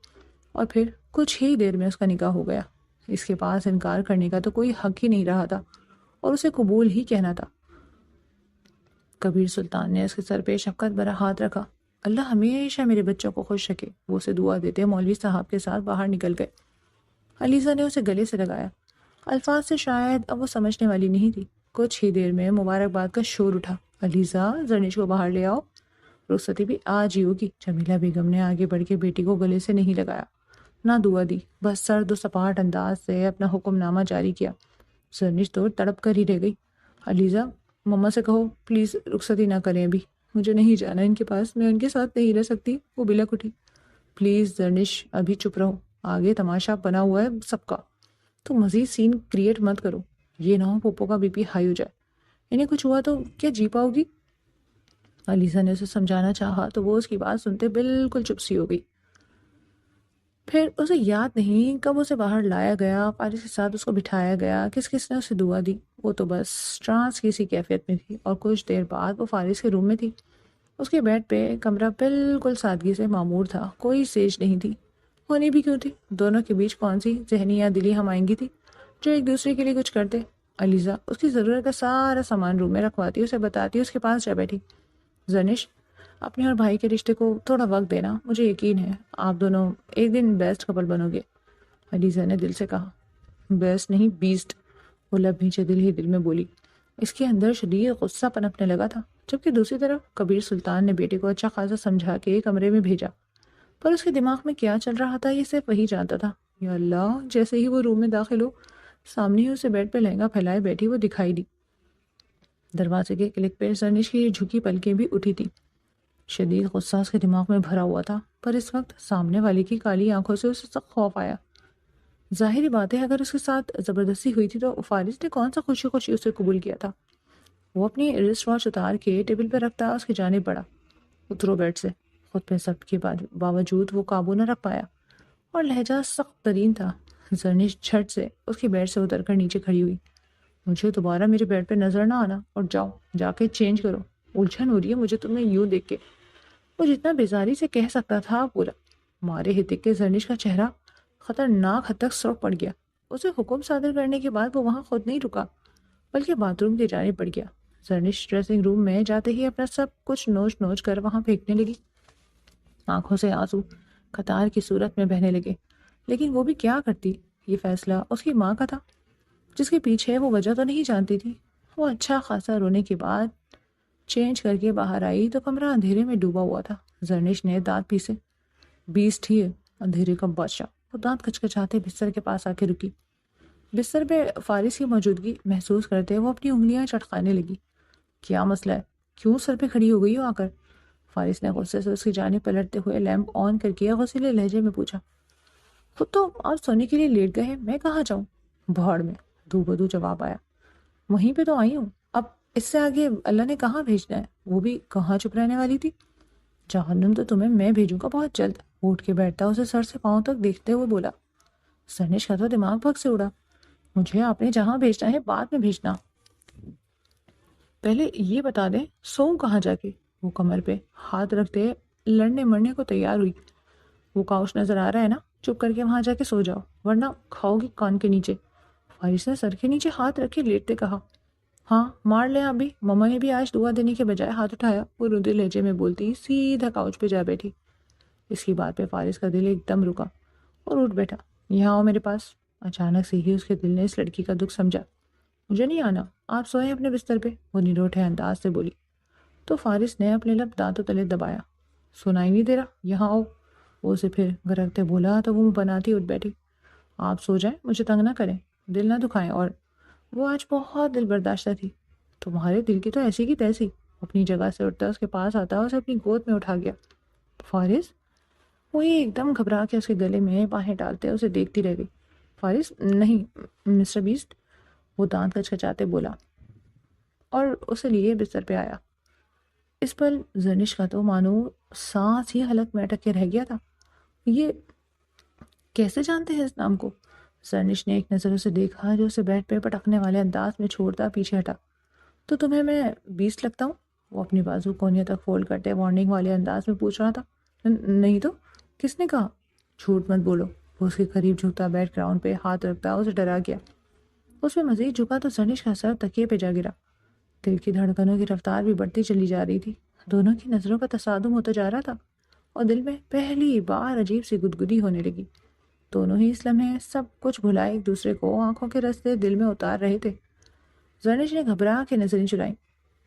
اور پھر کچھ ہی دیر میں اس کا نکاح ہو گیا۔ اس کے پاس انکار کرنے کا تو کوئی حق ہی نہیں رہا تھا، اور اسے قبول ہی کہنا تھا۔ کبیر سلطان نے اس کے سر پہ شفقت بھرا ہاتھ رکھا۔ اللہ ہمیشہ میرے بچوں کو خوش رکھے، وہ اسے دعا دیتے مولوی صاحب کے ساتھ باہر نکل گئے۔ علیزہ نے اسے گلے سے لگایا۔ الفاظ سے شاید اب وہ سمجھنے والی نہیں تھی۔ کچھ ہی دیر میں مبارکباد کا شور اٹھا۔ علیزہ زرنش کو باہر لے آؤ، رخصتی بھی آج ہی ہوگی۔ جمیلہ بیگم نے آگے بڑھ کے بیٹی کو گلے سے نہیں لگایا، نہ دعا دی، بس سرد و سپاٹ انداز سے اپنا حکم نامہ جاری کیا۔ زرنش تو تڑپ کر ہی رہ گئی۔ علیزہ مما سے کہو پلیز رخصتی نہ کریں ابھی، مجھے نہیں جانا ان کے پاس، میں ان کے ساتھ نہیں رہ سکتی۔ وہ بلک اٹھی۔ پلیز زرنش ابھی چپ رہو، آگے تماشا بنا ہوا ہے سب کا، تو مزید سین کریٹ مت کرو، یہ نہ ہو پوپو کا بی پی ہائی ہو جائے، انہیں کچھ ہوا تو کیا جی پاؤ گی۔ علیزہ نے اسے سمجھانا چاہا تو وہ اس کی بات سنتے بالکل چپ سی ہو گئی۔ پھر اسے یاد نہیں کب اسے باہر لایا گیا، فارس کے ساتھ اس کو بٹھایا گیا، کس کس نے اسے دعا دی۔ وہ تو بس ٹرانس کی سی کیفیت میں تھی، اور کچھ دیر بعد وہ فارس کے روم میں تھی۔ اس کے بیڈ پہ کمرہ بالکل سادگی سے معمور تھا، کوئی سیج نہیں تھی، ہونی بھی کیوں تھی؟ دونوں کے بیچ کون سی ذہنی یا دلی ہم آہنگی تھی جو ایک دوسرے کے لیے کچھ کرتے؟ علیزہ اس کی ضرورت کا سارا سامان روم میں رکھواتی، اسے بتاتی، اس کے پاس جا بیٹھی۔ زرنش اپنے اور بھائی کے رشتے کو تھوڑا وقت دینا، مجھے یقین ہے آپ دونوں ایک دن بیسٹ کپل بنو گے۔ علیزہ نے دل سے کہا۔ بیسٹ نہیں بیسٹ، وہ لب نیچے دل ہی دل میں بولی۔ اس کے اندر شدید غصہ پنپنے لگا تھا، جبکہ دوسری طرف کبیر سلطان نے بیٹے کو اچھا خاصا سمجھا کے کمرے میں بھیجا، پر اس کے دماغ میں کیا چل رہا تھا یہ صرف وہی جانتا تھا۔ یا اللہ، جیسے ہی وہ روم میں داخل ہو، سامنے ہی اسے بیڈ پہ لہنگا پھیلائے بیٹھی وہ دکھائی دی۔ دروازے کے کلک پہ زرنش کی جھکی پلکیں بھی اٹھی تھی۔ شدید غصہ اس کے دماغ میں بھرا ہوا تھا، پر اس وقت سامنے والی کی کالی آنکھوں سے اسے سخت خوف آیا۔ ظاہری بات ہے اگر اس کے ساتھ زبردستی ہوئی تھی تو فارس نے کون سا خوشی خوشی اسے قبول کیا تھا۔ وہ اپنی رسٹ واچ اتار کے ٹیبل پہ رکھتا اس کی جانب بڑھا۔ اترو بیڈ سے۔ خود پہ ضبط کے باوجود وہ قابو نہ رکھ پایا، اور لہجہ سخت ترین تھا۔ زرنش جھٹ سے اس کے بیڈ سے اتر کر نیچے کھڑی ہوئی۔ مجھے دوبارہ میرے بیڈ پہ نظر نہ آنا، اور جاؤ جا کے چینج کرو، الجھن ہو رہی ہے مجھے تمہیں یوں دیکھ کے۔ وہ جتنا بیزاری سے کہہ سکتا تھا بولا۔ مارے ہتک کے زرنش کا چہرہ خطرناک حد تک سرخ پڑ گیا۔ اسے حکم صادر کرنے کے بعد وہ وہاں خود نہیں رکا، بلکہ باتھ روم کی جانب بڑھ گیا۔ زرنش ڈریسنگ روم میں جاتے ہی اپنا سب کچھ نوچ نوچ کر وہاں پھینکنے لگی۔ آنکھوں سے آنسو قطار کی صورت میں بہنے لگے، لیکن وہ بھی کیا کرتی؟ یہ فیصلہ اس کی ماں کا تھا، جس کے پیچھے وہ وجہ تو نہیں جانتی تھی۔ وہ اچھا خاصا رونے کے بعد چینج کر کے باہر آئی تو کمرہ اندھیرے میں ڈوبا ہوا تھا۔ زرنش نے دانت پیسے۔ بیسٹ ہی ہے اندھیرے کا بادشاہ۔ وہ دانت کچکچاتے بستر کے پاس آ کے رکی۔ بستر پہ فارس کی موجودگی محسوس کرتے وہ اپنی انگلیاں چٹکانے لگی۔ کیا مسئلہ ہے؟ کیوں سر پہ کھڑی ہو گئی ہو آ کر؟ فارس نے غصے سے اس کی جانب پلٹتے ہوئے لیمپ آن کر کے غصیلے لہجے میں پوچھا۔ خود تو آپ سونے کے لیے لیٹ گئے، میں کہاں جاؤں؟ بھاڑ میں، دو بدو جواب آیا۔ وہیں پہ تو آئی ہوں، اب اس سے آگے اللہ نے کہاں بھیجنا ہے؟ وہ بھی کہاں چپ رہنے والی تھی؟ جہنم تو تمہیں میں بھیجوں گا بہت جلد۔ اٹھ کے بیٹھتا اسے سر سے پاؤں تک دیکھتے ہوئے بولا۔ زرنش کا تو دماغ بھگ سے اڑا۔ مجھے آپ نے جہاں بھیجنا ہے بعد میں بھیجنا، پہلے یہ بتا دیں سوؤں کہاں جا کے؟ وہ کمر پہ ہاتھ رکھتے لڑنے مرنے کو تیار ہوئی۔ وہ کاؤچ نظر آ رہا ہے نا، چپ کر کے وہاں جا کے سو جاؤ، ورنہ کھاؤ گی کان کے نیچے۔ فارس نے سر کے نیچے ہاتھ رکھ کے لیٹتے کہا۔ ہاں مار لیں ابھی، مما نے بھی آج دعا دینے کے بجائے ہاتھ اٹھایا، وہ رودے لہجے میں بولتی سیدھا کاؤچ پہ جا بیٹھی۔ اس کی بات پہ فارس کا دل ایک دم رکا اور اٹھ بیٹھا۔ یہاں آؤ میرے پاس۔ اچانک سے ہی اس کے دل نے اس لڑکی کا دکھ سمجھا۔ مجھے نہیں آنا، آپ سوئیں اپنے بستر پہ، وہ نروٹھے انداز سے بولی۔ تو فارس نے اپنے لب دانتوں تلے دبایا۔ سنائی نہیں دے رہا؟ یہاں آؤ۔ وہ اسے پھر گرکتے بولا تو وہ منہ بناتی اٹھ بیٹھی۔ آپ سو جائیں، مجھے تنگ نہ کریں، دل نہ دکھائیں۔ اور وہ آج بہت دل برداشتہ تھی۔ تمہارے دل کی تو ایسی کی تیسی۔ اپنی جگہ سے اٹھتا اس کے پاس آتا، اسے اپنی گود میں اٹھا گیا۔ فارس؟ وہ یہ ایک دم گھبرا کے اس کے گلے میں باہیں ڈالتے اسے دیکھتی رہ گئی۔ فارس نہیں، مسٹر بیسٹ، وہ دانت کچکچاتے بولا اور اسے لیے بستر پہ آیا۔ اس پل زرنش کا تو مانو سانس ہی حلق میں اٹک کے رہ گیا تھا۔ یہ کیسے جانتے ہیں اس نام کو؟ زرنش نے ایک نظر اسے دیکھا جو اسے بیڈ پہ پٹکنے والے انداز میں چھوڑتا پیچھے ہٹا۔ تو تمہیں میں بیسٹ لگتا ہوں؟ وہ اپنی بازو کونیوں تک فولڈ کرتے وارننگ والے انداز میں پوچھ رہا تھا۔ نہیں تو کس نے کہا؟ جھوٹ مت بولو۔ وہ اس کے قریب جھکتا بیڈ گراؤنڈ پہ ہاتھ رکھتا اسے ڈرا گیا۔ اس میں مزید جھکا تو زرنش کا سر تکیے پہ جا گرا۔ دل کی دھڑکنوں کی رفتار بھی بڑھتی چلی جا رہی تھی۔ دونوں کی نظروں کا تصادم ہوتا جا رہا تھا اور دل میں پہلی بار عجیب سی گدگدی ہونے لگی۔ دونوں ہی اس لمحے سب کچھ بھلائے ایک دوسرے کو آنکھوں کے رستے دل میں اتار رہے تھے۔ زرنش نے گھبرا کے نظریں چرائیں۔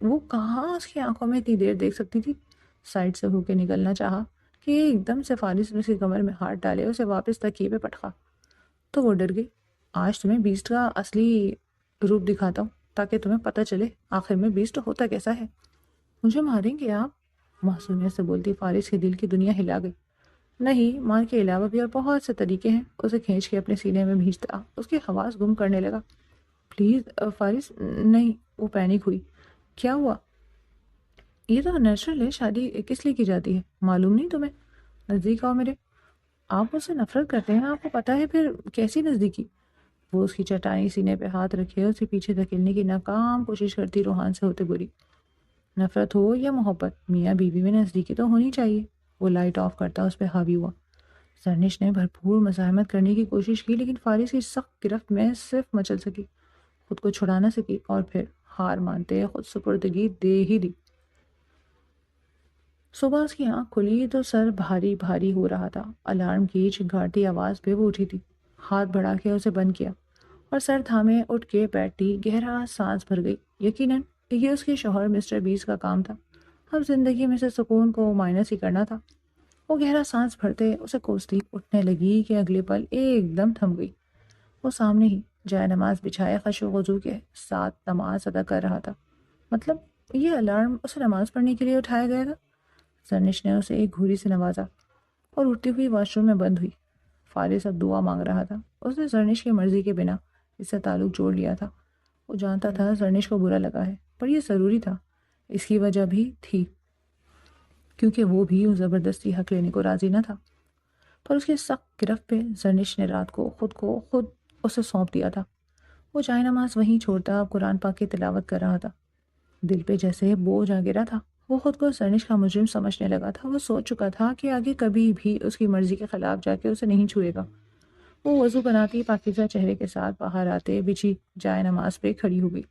وہ کہاں اس کی آنکھوں میں اتنی دیر دیکھ سکتی تھی؟ سائڈ سے ہو کے نکلنا چاہا کہ ایک دم سے فارس نے اس کی کمر میں ہاتھ ڈالے اسے واپس تکیے پہ پٹکا تو وہ ڈر گئی۔ آج تمہیں بیسٹ کا اصلی روپ دکھاتا ہوں تاکہ تمہیں پتہ چلے آخر میں بیسٹ ہوتا کیسا ہے۔ مجھے ماریں گے آپ؟ معصومیت سے بولتی فارس کے دل کی دنیا ہلا گئی۔ نہیں، مار کے علاوہ بھی اور بہت سے طریقے ہیں۔ اسے کھینچ کے اپنے سینے میں بھیجتا اس کی حواس گم کرنے لگا۔ پلیز فارس، نہیں۔ وہ پینک ہوئی۔ کیا ہوا؟ یہ تو نیچرل ہے، شادی کس لیے کی جاتی ہے؟ معلوم نہیں تمہیں؟ نزدیک آؤ میرے۔ آپ مجھ سے نفرت کرتے ہیں، آپ کو پتہ ہے پھر کیسی نزدیکی؟ وہ اس کی چٹانی سینے پہ ہاتھ رکھے اسے پیچھے دھکیلنے کی ناکام کوشش کرتی روحان سے ہوتے بولی۔ نفرت ہو یا محبت، میاں بیوی میں نزدیکی تو ہونی چاہیے۔ وہ لائٹ آف کرتا اس پہ حاوی ہوا۔ زرنش نے بھرپور مزاحمت کرنے کی کوشش کی لیکن فارس کی سخت گرفت میں صرف مچل سکی، خود کو چھڑا نہ سکی اور پھر ہار مانتے خود سپردگی دے ہی دی۔ صبح اس کی آنکھ کھلی تو سر بھاری بھاری ہو رہا تھا۔ الارم کی چنگھاڑتی آواز پہ وہ اٹھی تھی، ہاتھ بڑھا کے اسے بند کیا اور سر تھامے اٹھ کے بیٹھی گہرا سانس بھر گئی۔ یقیناً یہ اس کے شوہر مسٹر بیس کا کام تھا۔ اب زندگی میں سے سکون کو مائنس ہی کرنا تھا۔ وہ گہرا سانس بھرتے اسے کوستی اٹھنے لگی کہ اگلے پل ایک دم تھم گئی۔ وہ سامنے ہی جائے نماز بچھائے خشوع و خضوع کے ساتھ نماز ادا کر رہا تھا۔ مطلب یہ الارم اسے نماز پڑھنے کے لیے اٹھایا گیا تھا؟ زرنش نے اسے ایک گھوری سے نوازا اور اٹھتی ہوئی واش روم میں بند ہوئی۔ فارس اب دعا مانگ رہا تھا۔ اس نے زرنش کی مرضی کے بنا اس سے تعلق جوڑ لیا تھا۔ وہ جانتا تھا زرنش کو برا لگا ہے، پر یہ ضروری تھا۔ اس کی وجہ بھی تھی کیونکہ وہ بھی اس زبردستی حق لینے کو راضی نہ تھا۔ پر اس کی سخت گرفت پہ زرنش نے رات کو خود اسے سونپ دیا تھا۔ وہ جائے نماز وہیں چھوڑتا اب قرآن پاک کی تلاوت کر رہا تھا۔ دل پہ جیسے بوجھ آ گرا تھا۔ وہ خود کو زرنش کا مجرم سمجھنے لگا تھا۔ وہ سوچ چکا تھا کہ آگے کبھی بھی اس کی مرضی کے خلاف جا کے اسے نہیں چھوئے گا۔ وہ وضو بناتی پاکیزہ چہرے کے ساتھ باہر آتے بچھی جائے نماز پہ کھڑی ہو گئی۔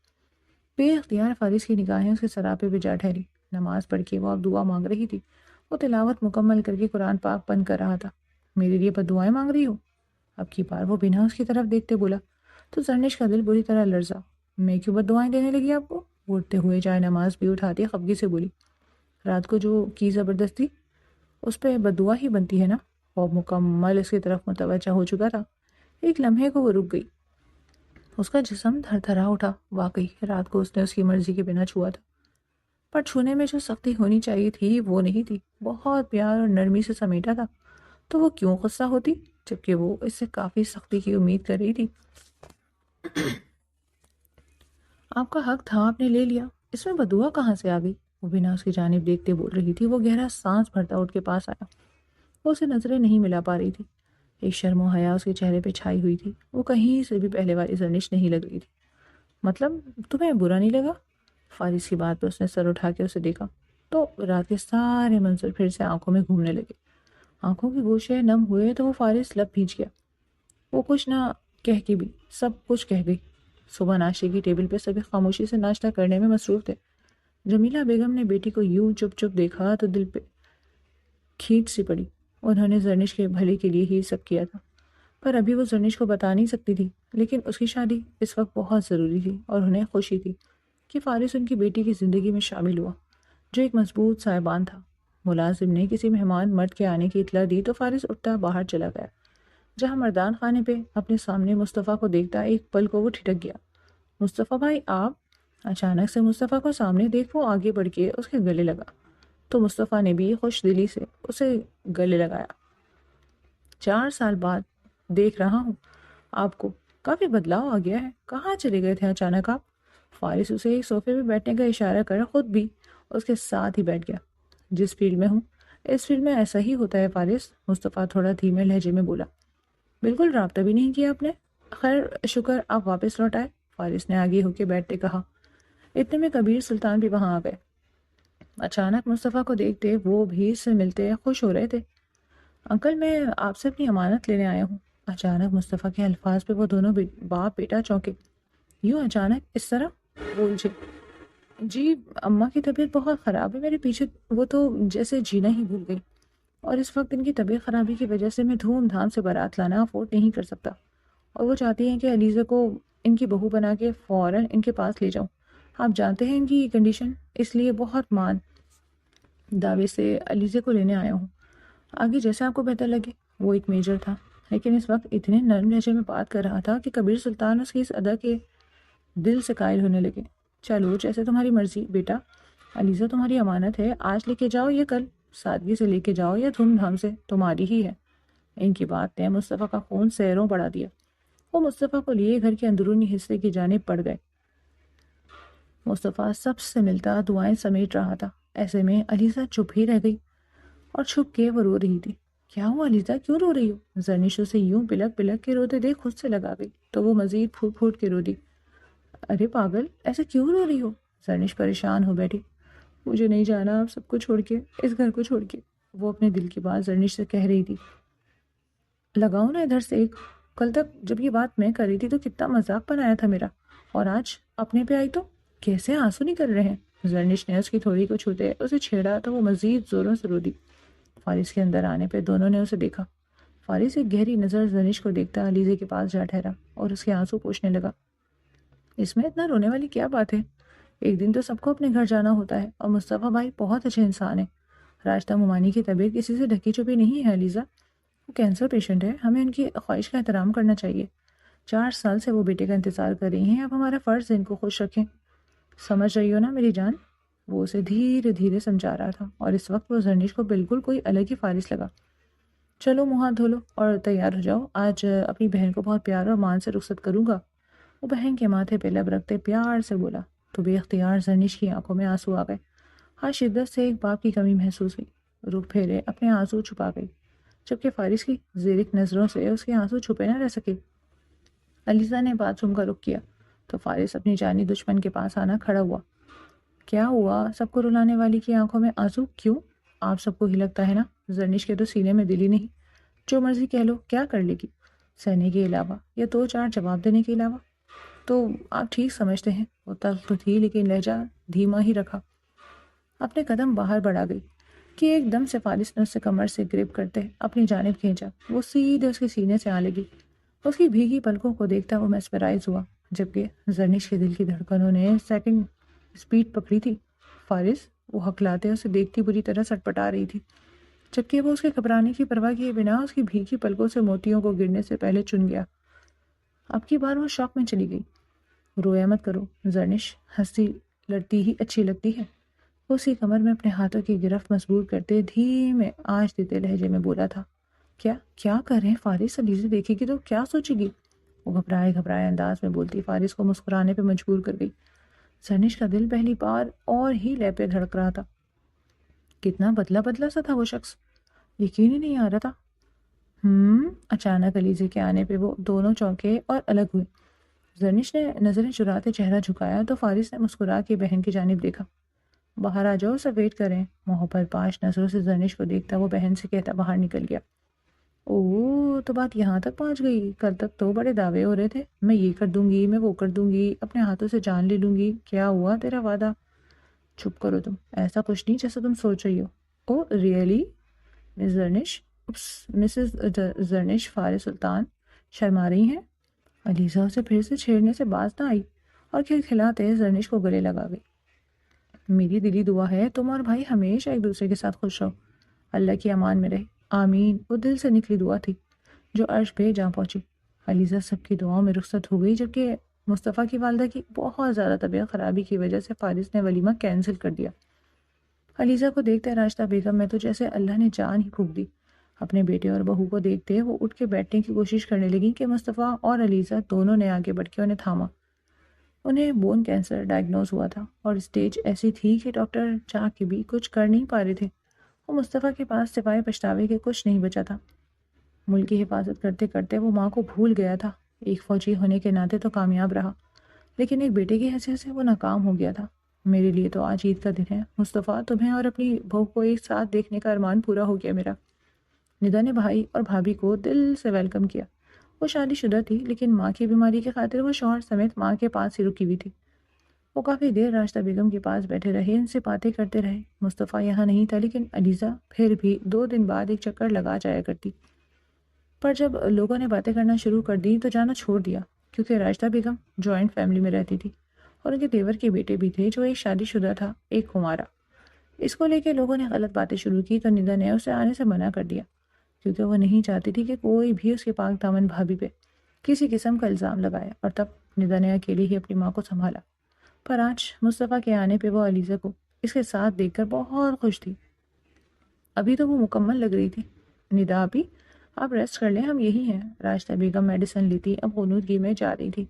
بے اختیار فارس کی نگاہیں اس کے سراپے پہ جا ٹھہری۔ نماز پڑھ کے وہ اب دعا مانگ رہی تھی۔ وہ تلاوت مکمل کر کے قرآن پاک بند کر رہا تھا۔ میرے لیے بد دعائیں مانگ رہی ہو؟ اب کی بار وہ بنا اس کی طرف دیکھتے بولا تو زرنش کا دل بری طرح لرزا۔ میں کیوں بد دعائیں دینے لگی آپ کو؟ اٹھتے ہوئے جائے نماز بھی اٹھاتی خفگی سے بولی۔ رات کو جو کی زبردستی اس پہ بد دعا ہی بنتی ہے نا؟ وہ مکمل اس کی طرف متوجہ ہو چکا تھا۔ ایک لمحے کو وہ رک گئی۔ اس کا جسم تھر تھرا اٹھا۔ واقعی رات کو اس نے اس کی مرضی کے بنا چھوا تھا، پر چھونے میں جو سختی ہونی چاہیے تھی وہ نہیں تھی۔ بہت پیار اور نرمی سے سمیٹا تھا، تو وہ کیوں غصہ ہوتی جبکہ وہ اس سے کافی سختی کی امید کر رہی تھی۔ آپ کا حق تھا، آپ نے لے لیا، اس میں بدعا کہاں سے آ گئی؟ وہ بنا اس کی جانب دیکھتے بول رہی تھی۔ وہ گہرا سانس بھرتا اٹھ کے پاس آیا۔ وہ اسے نظریں نہیں ملا پا رہی تھی۔ ایک شرم و حیا اس کے چہرے پہ چھائی ہوئی تھی۔ وہ کہیں سے بھی پہلے والی زرنش نہیں لگ رہی تھی۔ مطلب تمہیں برا نہیں لگا؟ فارس کی بات پہ اس نے سر اٹھا کے اسے دیکھا تو رات کے سارے منظر پھر سے آنکھوں میں گھومنے لگے۔ آنکھوں کے گوشے نم ہوئے تو وہ فارس لب بھیج گیا۔ وہ کچھ نہ کہہ کے بھی سب کچھ کہہ گئی۔ صبح ناشتے کی ٹیبل پہ سبھی خاموشی سے ناشتہ کرنے میں مصروف تھے۔ جمیلہ بیگم نے بیٹی کو یوں چپ چپ دیکھا تو دل پہ کھینچ سی پڑی۔ انہوں نے زرنش کے بھلے کے لیے ہی سب کیا تھا، پر ابھی وہ زرنش کو بتا نہیں سکتی تھی۔ لیکن اس کی شادی اس وقت بہت ضروری تھی اور انہیں خوشی تھی کہ فارس ان کی بیٹی کی زندگی میں شامل ہوا جو ایک مضبوط سائبان تھا۔ ملازم نے کسی مہمان مرد کے آنے کی اطلاع دی تو فارس اٹھتا باہر چلا گیا۔ جہاں مردان خانے پہ اپنے سامنے مصطفیٰ کو دیکھتا ایک پل کو وہ ٹھٹک گیا۔ مصطفیٰ بھائی آپ؟ اچانک سے مصطفیٰ کو سامنے دیکھ وہ آگے بڑھ کے اس کے گلے لگا تو مصطفیٰ نے بھی خوش دلی سے اسے گلے لگایا۔ 4 سال بعد دیکھ رہا ہوں آپ کو، کافی بدلاؤ آ گیا ہے، کہاں چلے گئے تھے اچانک آپ؟ فارس اسے ایک صوفے پہ بیٹھنے کا اشارہ کر خود بھی اس کے ساتھ ہی بیٹھ گیا۔ جس فیلڈ میں ہوں اس فیلڈ میں ایسا ہی ہوتا ہے فارس، مصطفیٰ تھوڑا دھیمے لہجے میں بولا۔ بالکل رابطہ بھی نہیں کیا آپ نے؟ خیر شکر آپ واپس لوٹ آئے، فارس نے آگے ہو کے بیٹھتے کہا۔ اتنے میں کبیر سلطان بھی وہاں آ گئے۔ اچانک مصطفیٰ کو دیکھتے وہ بھی اس سے ملتے خوش ہو رہے تھے۔ انکل میں آپ سے اپنی امانت لینے آیا ہوں۔ اچانک مصطفیٰ کے الفاظ پہ وہ دونوں باپ بیٹا چونکے۔ یوں اچانک اس طرح؟ بول جی اماں کی طبیعت بہت خراب ہے میرے پیچھے، وہ تو جیسے جینا ہی بھول گئی، اور اس وقت ان کی طبیعت خرابی کی وجہ سے میں دھوم دھام سے بارات لانا افورڈ نہیں کر سکتا، اور وہ چاہتی ہیں کہ علیزہ کو ان کی بہو بنا کے فوراً ان کے پاس لے جاؤں۔ آپ جانتے ہیں ان کی کنڈیشن، اس لیے بہت مان دعوے سے علیزہ کو لینے آیا ہوں۔ آگے جیسے آپ کو بہتر لگے۔ وہ ایک میجر تھا لیکن اس وقت اتنے نرم لہجے میں بات کر رہا تھا کہ کبیر سلطان اس کی اس ادا کے دل سے قائل ہونے لگے۔ چلو جیسے تمہاری مرضی بیٹا، علیزہ تمہاری امانت ہے، آج لے کے جاؤ یا کل، سادگی سے لے کے جاؤ یا دھوم دھام سے، تمہاری ہی ہے۔ ان کی بات نے مصطفیٰ کا خون سیروں بڑھا دیا۔ وہ مصطفیٰ کو لیے گھر کے اندرونی حصے کی جانب پڑ گئے۔ مصطفیٰ سب سے ملتا دعائیں سمیٹ رہا تھا، ایسے میں علیزہ چپ ہی رہ گئی اور چھپ کے وہ رو رہی تھی۔ کیا ہوا علیزہ، کیوں رو رہی ہو؟ زرنش اسے یوں پلک پلک کے روتے دیکھ خود سے لگا گئی تو وہ مزید پھوٹ پھوٹ کے رو دی۔ ارے پاگل، ایسے کیوں رو رہی ہو؟ زرنش پریشان ہو بیٹھی۔ مجھے نہیں جانا آپ سب کو چھوڑ کے، اس گھر کو چھوڑ کے، وہ اپنے دل کی بات زرنش سے کہہ رہی تھی۔ لگاؤ نا ادھر سے ایک، کل تک جب یہ بات میں کر رہی تھی تو کتنا مذاق بنایا تھا میرا، اور آج اپنے پہ آئی تو کیسے آنسو نہیں کر رہے ہیں؟ زرنش نے اس کی تھوڑی کو چھوتے اسے چھیڑا تو وہ مزید زوروں سے رو دی۔ فارس کے اندر آنے پہ دونوں نے اسے دیکھا۔ فارس ایک گہری نظر زرنش کو دیکھتا علیزہ کے پاس جا ٹھہرا اور اس کے آنسو پوچھنے لگا۔ اس میں اتنا رونے والی کیا بات ہے؟ ایک دن تو سب کو اپنے گھر جانا ہوتا ہے، اور مصطفیٰ بھائی بہت اچھے انسان ہیں۔ راجدہ ممانی کی طبیعت کسی سے ڈھکی چھپی نہیں ہے علیزہ، وہ کینسر پیشنٹ ہے، ہمیں ان کی خواہش کا احترام کرنا چاہیے۔ 4 سال سے وہ بیٹے کا انتظار کر رہی ہیں، اب ہمارا فرض ہے ان کو خوش رکھیں۔ سمجھ رہی ہو نا میری جان؟ وہ اسے دھیرے دھیرے سمجھا رہا تھا، اور اس وقت وہ زرنش کو بالکل کوئی الگ ہی فارس لگا۔ چلو منہ ہاتھ دھو لو اور تیار ہو جاؤ، آج اپنی بہن کو بہت پیار اور مان سے رخصت کروں گا۔ وہ بہن کے ماتھے پہ لب رکھتے پیار سے بولا تو بے اختیار زرنش کی آنکھوں میں آنسو آ گئے۔ ہاں شدت سے ایک باپ کی کمی محسوس ہوئی، رخ پھیرے اپنے آنسو چھپا گئی، جبکہ فارس کی زیرک نظروں سے اس کے آنسو چھپے نہ رہ سکے۔ علیزہ نے باتھ روم کا رخ کیا تو فارس اپنی جانی دشمن کے پاس آنا کھڑا ہوا۔ کیا ہوا؟ سب کو رلانے والی کی آنکھوں میں آنسو کیوں؟ آپ سب کو ہی لگتا ہے نا زرنش کے تو سینے میں دل ہی نہیں، جو مرضی کہہ لو کیا کر لے گی سہنے کے علاوہ یا 2-4 جواب دینے کے علاوہ؟ تو آپ ٹھیک سمجھتے ہیں۔ وہ تلخ تو تھی لیکن لہجہ دھیما ہی رکھا۔ اپنے قدم باہر بڑھا گئی کہ ایک دم سے فارس نے اس سے کمر سے گرپ کرتے اپنی جانب کھینچا۔ وہ سیدھے اس کے سینے سے آ لگی۔ اس کی بھیگی پلکوں کو دیکھتا وہ میسمرائز ہوا، جبکہ زرنش کے دل کی دھڑکنوں نے سیکنڈ سپیڈ پکڑی تھی۔ فارس، وہ ہکلاتے اسے دیکھتی بری طرح سٹپٹا رہی تھی، جبکہ وہ اس کے گھبرانے کی پرواہ کیے بنا اس کی بھیگی پلکوں سے موتیوں کو گرنے سے پہلے چن گیا۔ اب کی بار وہ شوق میں چلی گئی۔ رویا مت کرو زرنش، ہنسی لڑتی ہی اچھی لگتی ہے۔ اسی کمر میں اپنے ہاتھوں کی گرفت مضبوط کرتے دھیمے آنچ دیتے لہجے میں بولا تھا۔ کیا کر رہے ہیں فارس؟ علیزہ دیکھے گی تو کیا سوچے گی؟ وہ گھبرائے انداز میں بولتی فارس کو مسکرانے پہ مجبور کر گئی۔ زرنش کا دل پہلی بار اور ہی لے پہ دھڑک رہا تھا۔ کتنا بدلا سا تھا وہ شخص، یقین ہی نہیں آ رہا تھا۔ اچانک علیزہ کے آنے پہ وہ دونوں چونکے اور الگ ہوئے۔ زرنش نے نظریں چراتے چہرہ جھکایا تو فارس نے مسکرا کے بہن کی جانب دیکھا۔ باہر آ جاؤ، سب ویٹ کریں۔ محبت پاش نظروں سے زرنش کو دیکھتا وہ بہن سے کہتا باہر نکل گیا۔ اوہ، تو بات یہاں تک پہنچ گئی؟ کل تک تو بڑے دعوے ہو رہے تھے، میں یہ کر دوں گی، میں وہ کر دوں گی، اپنے ہاتھوں سے جان لے لوں گی۔ کیا ہوا تیرا وعدہ؟ چھپ کرو تم، ایسا کچھ نہیں جیسا تم سوچ رہی ہو۔ او ریئلی مس زرنش؟ مسز زرنش فارس سلطان شرما رہی ہیں؟ علیزہ اسے پھر سے چھیڑنے سے باز نہ آئی اور کھلکھلاتے زرنش کو گلے لگا گئی۔ میری دلی دعا ہے تم اور بھائی ہمیشہ ایک دوسرے کے ساتھ خوش رہو، اللہ کی امان میں رہے، آمین۔ وہ دل سے نکلی دعا تھی جو عرش پہ جا پہنچی۔ علیزہ سب کی دعاؤں میں رخصت ہو گئی، جبکہ مصطفیٰ کی والدہ کی بہت زیادہ طبیعت خرابی کی وجہ سے فارس نے ولیمہ کینسل کر دیا۔ علیزہ کو دیکھتے راشدہ بیگم میں تو جیسے اللہ نے جان ہی پھونک دی۔ اپنے بیٹے اور بہو کو دیکھتے وہ اٹھ کے بیٹھنے کی کوشش کرنے لگی کہ مصطفیٰ اور علیزہ دونوں نے آگے بڑھ کے انہیں تھاما۔ انہیں بون کینسر ڈائگنوز ہوا تھا اور اسٹیج ایسی تھی کہ ڈاکٹر چاہ کے بھی کچھ کر نہیں پا رہے تھے۔ وہ مصطفیٰ کے پاس سوائے پچھتاوے کے کچھ نہیں بچا تھا۔ ملک کی حفاظت کرتے کرتے وہ ماں کو بھول گیا تھا۔ ایک فوجی ہونے کے ناطے تو کامیاب رہا، لیکن ایک بیٹے کی حیثیت سے وہ ناکام ہو گیا تھا۔ میرے لیے تو آج عید کا دن ہے مصطفیٰ، تمہیں اور اپنی بہو کو ایک ساتھ دیکھنے کا ارمان پورا ہو گیا میرا۔ ندا نے بھائی اور بھابھی کو دل سے ویلکم کیا۔ وہ شادی شدہ تھی، لیکن ماں کی بیماری کی خاطر وہ شوہر سمیت ماں کے پاس ہی رکی ہوئی تھی۔ وہ کافی دیر راشدہ بیگم کے پاس بیٹھے رہے، ان سے باتیں کرتے رہے۔ مصطفیٰ یہاں نہیں تھا، لیکن علیزہ پھر بھی 2 دن بعد ایک چکر لگا جایا کرتی۔ پر جب لوگوں نے باتیں کرنا شروع کر دی تو جانا چھوڑ دیا، کیونکہ راشدہ بیگم جوائنٹ فیملی میں رہتی تھی اور ان کے دیور کے بیٹے بھی تھے جو ایک شادی شدہ تھا، ایک کمارا۔ اس کو لے کے لوگوں نے غلط باتیں شروع کی تو ندا نے اسے آنے سے منع کر دیا، کیونکہ وہ نہیں چاہتی تھی کہ کوئی بھی اس کے پاک دامن بھابھی پہ کسی قسم کا الزام لگائے، اور تب ندا نے اکیلے ہی اپنی ماں کو سنبھالا۔ پر آج مصطفیٰ کے آنے پہ وہ علیزہ کو اس کے ساتھ دیکھ کر بہت خوش تھی۔ ابھی تو وہ مکمل لگ رہی تھی۔ ندا ابھی آپ ریسٹ کر لیں، ہم یہی ہیں۔ راشدہ بیگم میڈیسن لیتی اب غنودگی میں جا رہی تھی۔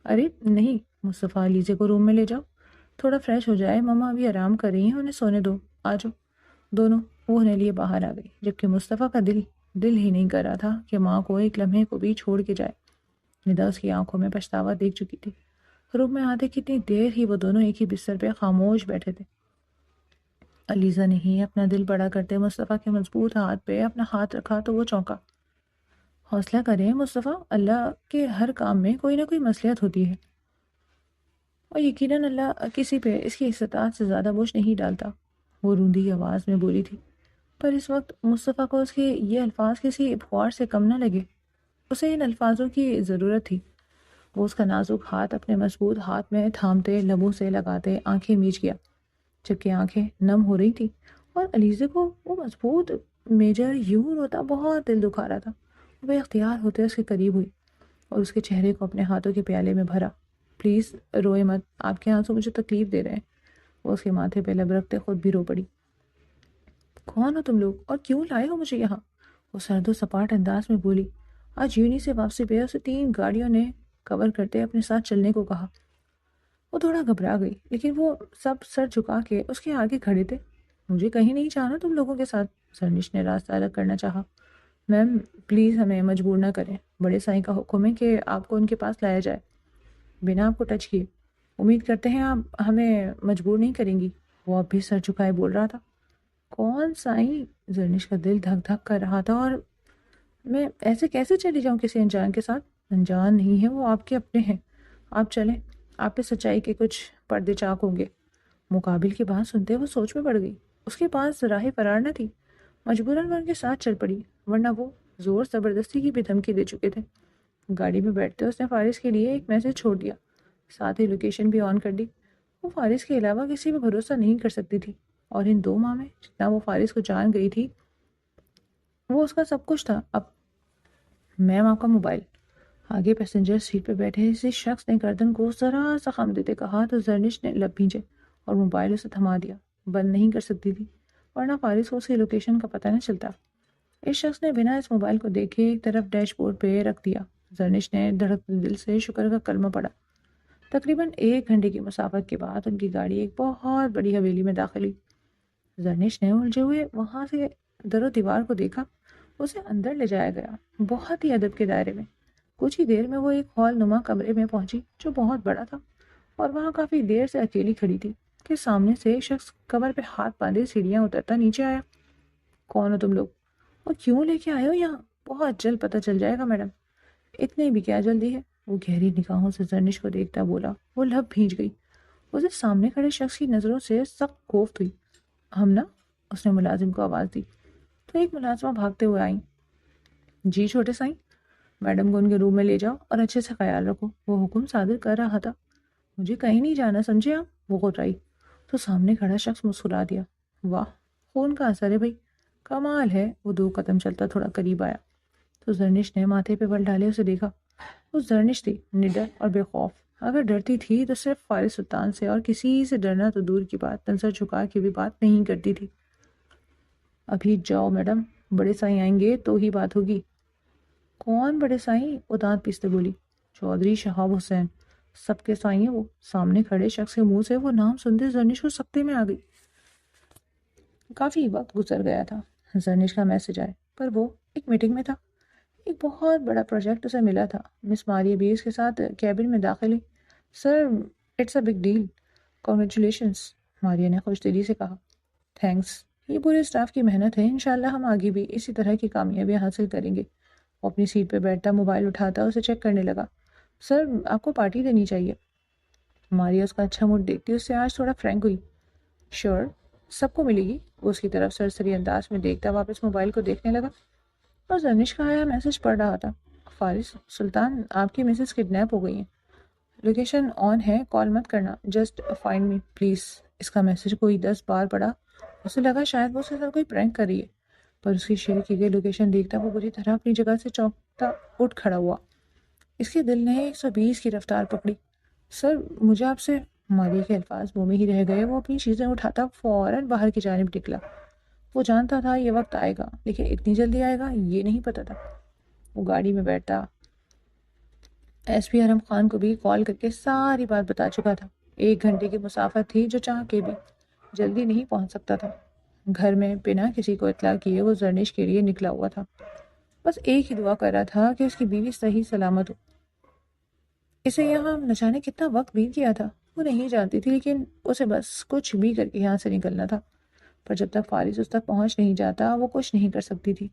ارے نہیں مصطفیٰ، علیزہ کو روم میں لے جاؤ، تھوڑا فریش ہو جائے، ماما ابھی آرام کر رہی ہیں، انہیں سونے دو، آ جاؤ۔ دونوں وہ انہیں لیے باہر آ گئی، جبکہ مصطفیٰ کا دل ہی نہیں کر رہا تھا کہ ماں کو ایک لمحے کو بھی چھوڑ کے جائے۔ ندا اس کی آنکھوں میں پچھتاوا دیکھ چکی تھی۔ روم میں آتے کتنی دیر ہی وہ دونوں ایک ہی بستر پہ خاموش بیٹھے تھے۔ علیزہ نے ہی اپنا دل بڑا کرتے مصطفیٰ کے مضبوط ہاتھ پہ اپنا ہاتھ رکھا تو وہ چونکا۔ حوصلہ کریں مصطفیٰ، اللہ کے ہر کام میں کوئی نہ کوئی مصلحت ہوتی ہے، اور یقیناً اللہ کسی پہ اس کی استطاعت سے زیادہ بوجھ نہیں ڈالتا، وہ روندی آواز میں بولی تھی۔ پر اس وقت مصطفیٰ کو اس کے یہ الفاظ کسی پھوار سے کم نہ لگے، اسے ان الفاظوں کی ضرورت تھی۔ وہ اس کا نازک ہاتھ اپنے مضبوط ہاتھ میں تھامتے، لبوں سے لگاتے آنکھیں میچ گیا، جبکہ آنکھیں نم ہو رہی تھی، اور علیزہ کو وہ مضبوط میجر یوں روتا بہت دل دکھا رہا تھا۔ وہ بے اختیار ہوتے اس کے قریب ہوئی اور اس کے چہرے کو اپنے ہاتھوں کے پیالے میں بھرا۔ پلیز روئے مت، آپ کے آنسو مجھے تکلیف دے رہے ہیں۔ وہ اس کے ماتھے پہ لب رکھتے خود بھی رو پڑی۔ کون ہو تم لوگ اور کیوں لائے ہو مجھے یہاں؟ وہ سرد و سپاٹ انداز میں بولی۔ آج یونی سے واپسی پہ اسے 3 گاڑیوں نے کور کرتے اپنے ساتھ چلنے کو کہا۔ وہ تھوڑا گھبرا گئی، لیکن وہ سب سر جھکا کے اس کے آگے کھڑے تھے۔ مجھے کہیں نہیں جانا تم لوگوں کے ساتھ، زرنش نے راستہ الگ کرنا چاہا۔ میم پلیز ہمیں مجبور نہ کریں، بڑے سائیں کا حکم ہے کہ آپ کو ان کے پاس لایا جائے بنا آپ کو ٹچ کیے۔ امید کرتے ہیں آپ ہمیں مجبور نہیں کریں گی۔ وہ اب بھی سر جھکائے بول رہا تھا۔ کون سائیں؟ زرنش کا دل دھک دھک کر رہا تھا، اور میں ایسے کیسے چلی جاؤں کسی انجان کے ساتھ؟ انجان نہیں ہے، وہ آپ کے اپنے ہیں، آپ چلیں، آپ پہ سچائی کے کچھ پردے چاک ہوں گے۔ مقابل کی بات سنتے وہ سوچ میں پڑ گئی، اس کے پاس راہ فرار نہ تھی، مجبوراً وہ ان کے ساتھ چل پڑی، ورنہ وہ زور زبردستی کی بھی دھمکی دے چکے تھے۔ گاڑی میں بیٹھتے اس نے فارس کے لیے ایک میسج چھوڑ دیا، ساتھ ہی لوکیشن بھی آن کر دی۔ وہ فارس کے علاوہ کسی پہ بھروسہ نہیں کر سکتی تھی، اور ان 2 ماہ میں جتنا وہ فارس کو جان گئی تھی وہ اس کا سب کچھ تھا۔ اب میم آپ کا موبائل۔ آگے پیسنجر سیٹ پہ بیٹھے اسی شخص نے گردن کو ذرا سا خم دیتے کہا تو زرنش نے لب بھینچے اور موبائل اسے تھما دیا۔ بند نہیں کر سکتی تھی، ورنہ فارس کو اس کی لوکیشن کا پتہ نہ چلتا۔ اس شخص نے بنا اس موبائل کو دیکھے ایک طرف ڈیش بورڈ پہ رکھ دیا۔ زرنش نے دھڑکتے دل سے شکر کا کلمہ پڑھا۔ تقریباً 1 گھنٹے کی مسافت کے بعد ان کی گاڑی ایک بہت بڑی حویلی میں داخل ہوئی۔ زرنش نے الجھے ہوئے وہاں سے در و دیوار کو دیکھا، اسے اندر لے جایا گیا بہت ہی ادب کے دائرے میں۔ کچھ ہی دیر میں وہ ایک ہال نما کمرے میں پہنچی جو بہت بڑا تھا، اور وہاں کافی دیر سے اکیلی کھڑی تھی کہ سامنے سے ایک شخص کمر پہ ہاتھ باندھے سیڑھیاں اترتا نیچے آیا۔ کون ہو تم لوگ اور کیوں لے کے آئے ہو یہاں؟ بہت جلد پتہ چل جائے گا میڈم۔ اتنے بھی کیا جلدی ہے؟ وہ گہری نگاہوں سے زرنش کو دیکھتا بولا۔ وہ لب بھیج گئی، اسے سامنے کھڑے شخص کی نظروں سے سخت کوفت ہوئی۔ ہم نا، اس نے ملازم کو آواز دی تو ایک ملازمہ بھاگتے ہوئے آئیں۔ جی چھوٹے سائیں، میڈم کو ان کے روم میں لے جاؤ اور اچھے سے خیال رکھو، وہ حکم صادر کر رہا تھا۔ مجھے کہیں نہیں جانا، سمجھے آپ؟ وہ غرائی۔ تو سامنے کھڑا شخص مسکرا دیا۔ واہ، خون کا اثر ہے بھائی، کمال ہے۔ وہ 2 قدم چلتا تھوڑا قریب آیا تو زرنش نے ماتھے پہ بل ڈالے اسے دیکھا۔ وہ زرنش تھی، نڈر اور بے خوف۔ اگر ڈرتی تھی تو صرف فارس سلطان سے، اور کسی سے ڈرنا تو دور کی بات، تن سر جھکا کے بھی بات نہیں کرتی تھی۔ ابھی جاؤ میڈم، بڑے سائیں آئیں گے تو ہی بات ہوگی۔ کون بڑے سائیں؟ وہ دانت پیستے بولی۔ چودھری شہاب حسین، سب کے سائیں ہیں وہ۔ سامنے کھڑے شخص کے منہ سے وہ نام سنتے زرنش کو سکتے میں آ گئی۔ کافی وقت گزر گیا تھا، زرنش کا میسج آئے، پر وہ ایک میٹنگ میں تھا۔ ایک بہت بڑا پروجیکٹ اسے ملا تھا۔ مس ماریہ بھی اس کے ساتھ کیبن میں داخل ہوئی۔ Sir, it's a big deal, congratulations, Maria نے خوش دلی سے کہا۔ تھینکس، یہ پورے اسٹاف کی محنت ہے، انشاءاللہ ہم آگے بھی اسی طرح کی کامیابیاں حاصل کریں گے۔ وہ اپنی سیٹ پہ بیٹھتا موبائل اٹھاتا اسے چیک کرنے لگا۔ سر، آپ کو پارٹی دینی چاہیے۔ ماریہ اس کا اچھا موڈ دیکھتی اس سے آج تھوڑا فرینک ہوئی۔ شور، سب کو ملے گی۔ وہ اس کی طرف سرسری انداز میں دیکھتا واپس موبائل کو دیکھنے لگا اور زرنش کا آیا میسج پڑھ رہا تھا۔ فارس سلطان، آپ کی مسز کڈنیپ ہو گئی ہیں، لوکیشن آن ہے، کال مت کرنا، جسٹ فائنڈ می پلیز۔ اس کا میسج کوئی 10 بار پڑھا۔ اسے لگا شاید وہ اس کے ساتھ کوئی پرینک کر رہی ہے، پر اس کی شیئر کی گئی لوکیشن دیکھتا وہ بری طرح اپنی جگہ سے چونکتا اٹھ کھڑا ہوا۔ اس کے دل نے 120 کی رفتار پکڑی۔ سر، مجھے آپ سے، ماریہ کے الفاظ منہ میں ہی رہ گئے۔ وہ اپنی چیزیں اٹھاتا فوراً باہر کی جانب نکلا۔ وہ جانتا تھا یہ وقت آئے گا، لیکن اتنی جلدی آئے گا یہ نہیں پتا تھا۔ وہ گاڑی میں بیٹھتا ایس پی حرم خان کو بھی کال کر کے ساری بات بتا چکا تھا۔ 1 گھنٹے کی مسافت تھی جو چاہ کے بھی جلدی نہیں پہنچ سکتا تھا۔ گھر میں بنا کسی کو اطلاع کیے وہ زرنش کے لیے نکلا ہوا تھا۔ بس ایک ہی دعا کر رہا تھا کہ اس کی بیوی صحیح سلامت ہو۔ اسے یہاں نہ جانے کتنا وقت بیت گیا تھا وہ نہیں جانتی تھی، لیکن اسے بس کچھ بھی کر کے یہاں سے نکلنا تھا۔ پر جب تک فارس اس تک پہنچ نہیں جاتا وہ کچھ نہیں کر سکتی تھی۔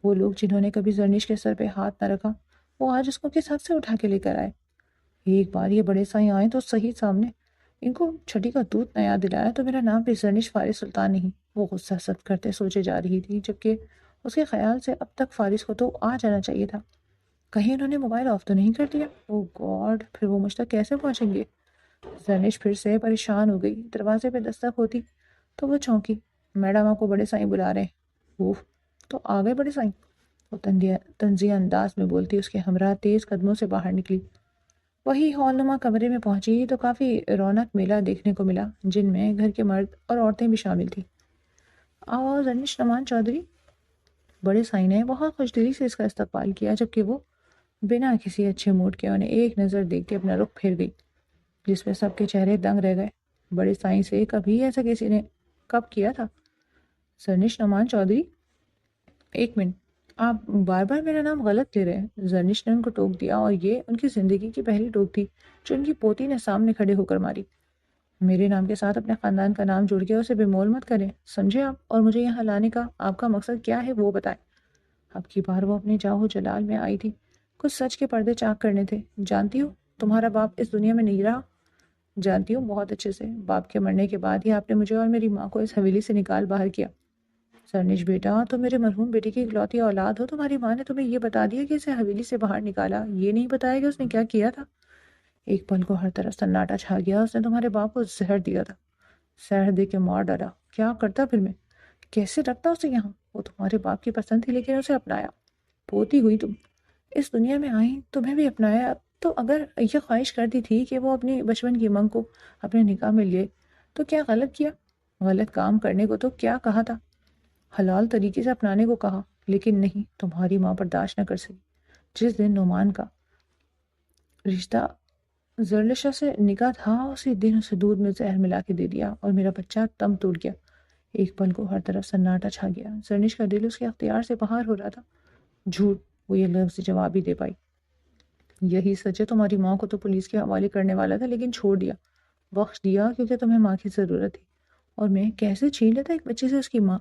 وہ لوگ جنہوں نے کبھی زرنش کے سر پہ ہاتھ نہ رکھا، وہ آج اس کو کس حق سے اٹھا کے لے کر آئے؟ ایک بار یہ بڑے سائیں آئے تو صحیح سامنے، ان کو چھٹی کا دودھ نہ یاد دلایا تو میرا نام بھی زرنش فارس سلطان نہیں۔ وہ غصہ سب کرتے سوچے جا رہی تھی، جبکہ اس کے خیال سے اب تک فارس کو تو آ جانا چاہیے تھا۔ کہیں انہوں نے موبائل آف تو نہیں کر دیا؟ او گاڈ، پھر وہ مجھ تک کیسے پہنچیں گے؟ زرنش پھر سے پریشان ہو گئی۔ دروازے پہ دستک ہوتی تو وہ چونکی۔ میڈم، آپ کو بڑے سائیں بلا رہے ہیں۔ اوف، تو آ گئے بڑے سائیں؟ وہ طنزیہ انداز میں بولتی اس کے ہمراہ تیز قدموں سے باہر نکلی۔ وہی ہال نما کمرے میں پہنچی تو کافی رونق میلہ دیکھنے کو ملا، جن میں گھر کے مرد اور عورتیں بھی شامل تھیں۔ آواز زرنش نعمان چودھری۔ بڑے سائیں نے بہت خوش دلی سے اس کا استقبال کیا، جبکہ وہ بنا کسی اچھے موڈ کے انہیں ایک نظر دیکھ کے اپنا رخ پھیر گئی، جس پہ سب کے چہرے دنگ رہ گئے۔ بڑے سائیں سے کبھی ایسا کسی نے کب کیا تھا؟ زرنش نعمان چودھری، 1 منٹ، آپ بار بار میرا نام غلط لے رہے ہیں۔ زرنش نے ان کو ٹوک دیا، اور یہ ان کی زندگی کی پہلی ٹوک تھی جو ان کی پوتی نے سامنے کھڑے ہو کر ماری۔ میرے نام کے ساتھ اپنے خاندان کا نام جوڑ کے اسے بے مول مت کریں، سمجھے آپ؟ اور مجھے یہاں لانے کا آپ کا مقصد کیا ہے وہ بتائیں۔ اب کی بار وہ اپنے جاہو جلال میں آئی تھی، کچھ سچ کے پردے چاک کرنے تھے۔ جانتی ہو تمہارا باپ اس دنیا میں نہیں رہا؟ جانتی ہوں بہت اچھے سے، باپ کے مرنے کے بعد ہی آپ نے مجھے اور میری ماں کو اس حویلی سے نکال باہر کیا۔ زرنش بیٹا، تم میرے مرحوم بیٹی کی اکلوتی اولاد ہو، تمہاری ماں نے تمہیں یہ بتا دیا کہ اسے حویلی سے باہر نکالا، یہ نہیں بتایا کہ اس نے کیا کیا تھا؟ ایک پل کو ہر طرف سناٹا چھا گیا۔ اس نے تمہارے باپ کو زہر دیا تھا، زہر دے کے مار ڈالا۔ کیا کرتا پھر میں؟ کیسے رکھتا اسے یہاں؟ وہ تمہارے باپ کی پسند تھی لیکن اسے اپنایا۔ پوتی ہوئی تم، اس دنیا میں آئی، تمہیں بھی اپنایا۔ تو اگر یہ خواہش کرتی تھی کہ وہ اپنی بچپن کی منگ کو اپنے نکاح میں لے تو کیا غلط کیا؟ غلط کام کرنے کو تو کیا کہا تھا؟ حلال طریقے سے اپنانے کو کہا، لیکن نہیں، تمہاری ماں برداشت نہ کر سکی۔ جس دن نعمان کا رشتہ زرلشہ سے نکاح تھا، اسی دن اسے دودھ میں زہر ملا کے دے دیا اور میرا بچہ تم ٹوٹ گیا۔ ایک پل کو ہر طرف سناٹا چھا گیا۔ زرنش کا دل اس کے اختیار سے باہر ہو رہا تھا۔ جھوٹ، وہ یہ لفظ جواب ہی دے پائی۔ یہی سچ ہے، تمہاری ماں کو تو پولیس کے حوالے کرنے والا تھا، لیکن چھوڑ دیا، بخش دیا، کیونکہ تمہیں ماں کی ضرورت تھی۔ اور میں کیسے چھین لیتا ایک بچے سے اس کی ماں؟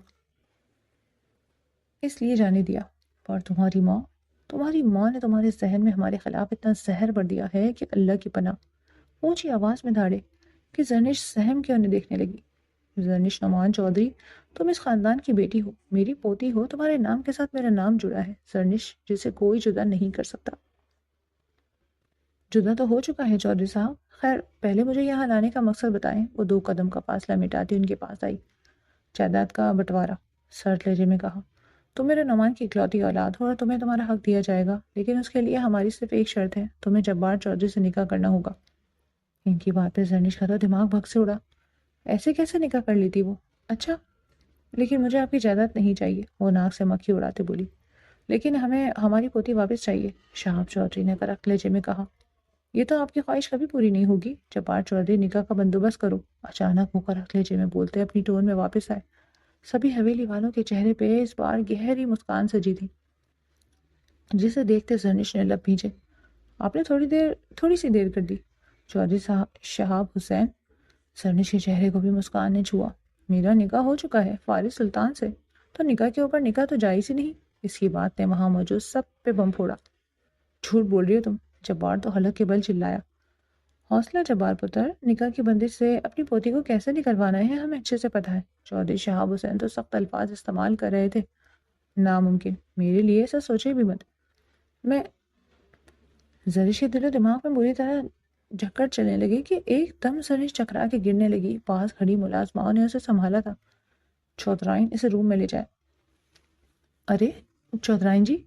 اس لیے جانے دیا۔ پر تمہاری ماں نے تمہارے ذہن میں ہمارے خلاف اتنا زہر بھر دیا ہے کہ اللہ کی پناہ۔ اونچی آواز میں دھاڑے کہ زرنش سہم کے انہیں دیکھنے لگی۔ زرنش نعمان چودھری، تم اس خاندان کی بیٹی ہو، میری پوتی ہو، تمہارے نام کے ساتھ میرا نام جڑا ہے زرنش، جسے کوئی جدا نہیں کر سکتا۔ جدا تو ہو چکا ہے چودھری صاحب، خیر پہلے مجھے یہاں لانے کا مقصد بتائیں۔ وہ 2 قدم کا فاصلہ مٹاتی ان کے پاس آئی۔ جائیداد کا بٹوارا، سرد لہجے میں کہا۔ تم میرے نعمان کی اکلوتی اولاد ہو اور تمہیں تمہارا حق دیا جائے گا، لیکن اس کے لیے ہماری صرف ایک شرط ہے، تمہیں جبار چودھری سے نکاح کرنا ہوگا۔ ان کی بات پہ زرنش کا تو دماغ بھگ سے اڑا۔ ایسے کیسے نکاح کر لیتی وہ؟ اچھا، لیکن مجھے آپ کی جائیداد نہیں چاہیے، وہ ناک سے مکھی اڑاتے بولی۔ لیکن ہمیں ہماری پوتی واپس چاہیے، شہاب چودھری نے کرخت لہجے میں کہا۔ یہ تو آپ کی خواہش کبھی پوری نہیں ہوگی، جبار چودھری نکاح کا بندوبست کرو، اچانک وہ کرخت لہجے میں بولتے اپنی ٹون میں واپس آئے۔ سبھی حویلی والوں کے چہرے پہ اس بار گہری مسکان سجی تھی، جسے دیکھتے زرنش نے لب بھیجے۔ آپ نے تھوڑی سی دیر کر دی چودھری صاحب شہاب حسین۔ زرنش کے چہرے کو بھی مسکان نے چھوا۔ میرا نکاح ہو چکا ہے فارس سلطان سے، تو نکاح کے اوپر نکاح تو جائز ہی نہیں۔ اس کی بات نے وہاں موجود سب پہ بم پھوڑا۔ جھوٹ بول رہی ہو تم، جبار تو حلق کے بل چلایا۔ حوصلہ جبار پتر، نکاح کی بندش سے اپنی پوتی کو کیسے نکلوانا ہے ہمیں اچھے سے پتہ ہے۔ چودھری شہاب حسین تو سخت الفاظ استعمال کر رہے تھے۔ ناممکن، میرے لیے ایسا سوچے بھی مت۔ میں زرش کے دل و دماغ میں بری طرح جھکڑ چلنے لگی کہ ایک دم زرش چکرا کے گرنے لگی۔ پاس کھڑی ملازماؤں نے اسے سنبھالا تھا۔ چودھرائن، اسے روم میں لے جائے۔ ارے چودھرائن جی،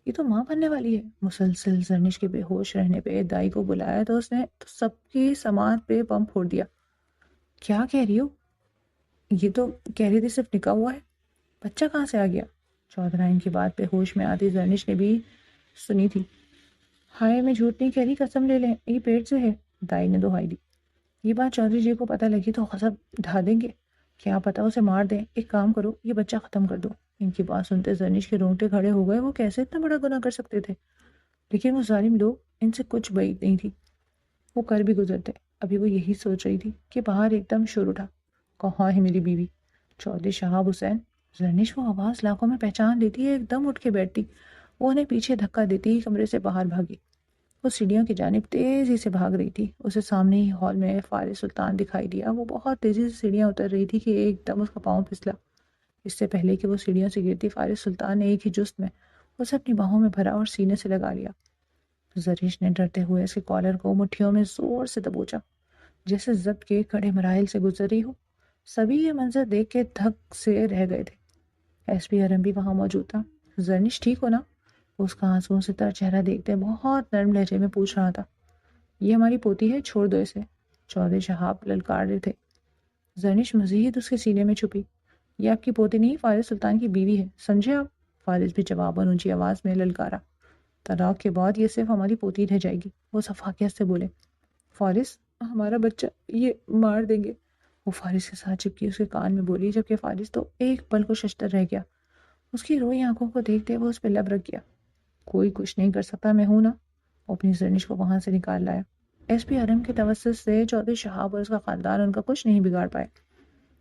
یہ تو ماں بننے والی ہے۔ مسلسل زرنش کے بے ہوش رہنے پہ دائی کو بلایا تو اس نے تو سب کی سماعت پہ بم پھوڑ دیا۔ کیا کہہ رہی ہو؟ یہ تو کہہ رہی تھی صرف نکاح ہوا ہے، بچہ کہاں سے آ گیا؟ چودھرائن کی بات پہ ہوش میں آتی زرنش نے بھی سنی تھی۔ ہائے میں جھوٹ نہیں کہہ رہی، قسم لے لیں، یہ پیٹ سے ہے، دائی نے دہائی دی۔ یہ بات چودھری جی کو پتہ لگی تو غضب ڈھا دیں گے، کیا پتا اسے مار دیں۔ ایک کام کرو، یہ بچہ ختم کر دو۔ ان کی بات سنتے زرنش کے رونگٹے کھڑے ہو گئے۔ وہ کیسے اتنا بڑا گناہ کر سکتے تھے؟ لیکن وہ ظالم لوگ، ان سے کچھ بعید نہیں تھی، وہ کر بھی گزرتے۔ ابھی وہ یہی سوچ رہی تھی کہ باہر ایک دم شور اٹھا۔ کہاں ہے میری بیوی؟ چودھری شہاب حسین۔ زرنش وہ آواز لاکھوں میں پہچان لیتی ہے، ایک دم اٹھ کے بیٹھتی۔ وہ انہیں پیچھے دھکا دیتی ہی کمرے سے باہر بھاگی۔ وہ سیڑھیوں کی جانب تیزی سے بھاگ رہی تھی۔ اسے سامنے ہی ہال میں فارس سلطان دکھائی دیا۔ وہ بہت تیزی سے سیڑھیاں اتر رہی تھی کہ ایک دم اس کا پاؤں پھسلا۔ اس سے پہلے کہ وہ سیڑھیوں سے گرتی، فارس سلطان نے ایک ہی جست میں اسے اپنی باہوں میں بھرا اور سینے سے لگا لیا۔ زرنش نے ڈرتے ہوئے اس کے کالر کو مٹھیوں میں زور سے دبوچا، جیسے ضبط کے کڑے مراحل سے گزر رہی ہو۔ سبھی یہ منظر دیکھ کے دھک سے رہ گئے تھے۔ ایس پی ارم بھی وہاں موجود تھا۔ زرنش ٹھیک ہو نا؟ اس کا آنسوؤں سے تر چہرہ دیکھتے بہت نرم لہجے میں پوچھ رہا تھا۔ یہ ہماری پوتی ہے، چھوڑ دو اسے، چودھری شہاب للکار رہے تھے۔ زرنش مزید اس کے سینے میں چھپی۔ یہ آپ کی پوتی نہیں، فارس سلطان کی بیوی ہے، سمجھے آپ؟ فارس بھی جواباً اونچی آواز میں للکارا۔ طلاق کے بعد یہ صرف ہماری پوتی رہ جائے گی، وہ صفاقیت سے بولے۔ فارس، ہمارا بچہ، یہ مار دیں گے، وہ فارس کے ساتھ چپکی اس کے کان میں بولی، جبکہ فارس تو ایک پل کو ششدر رہ گیا۔ اس کی روئی آنکھوں کو دیکھتے وہ اس پہ لب رکھ گیا۔ کوئی کچھ نہیں کر سکتا، میں ہوں نا۔ وہ اپنی زرنش کو وہاں سے نکال لایا۔ ایس پی ارم کے توسط سے چودھری شہاب اور اس کا خاندان ان کا کچھ نہیں بگاڑ پائے۔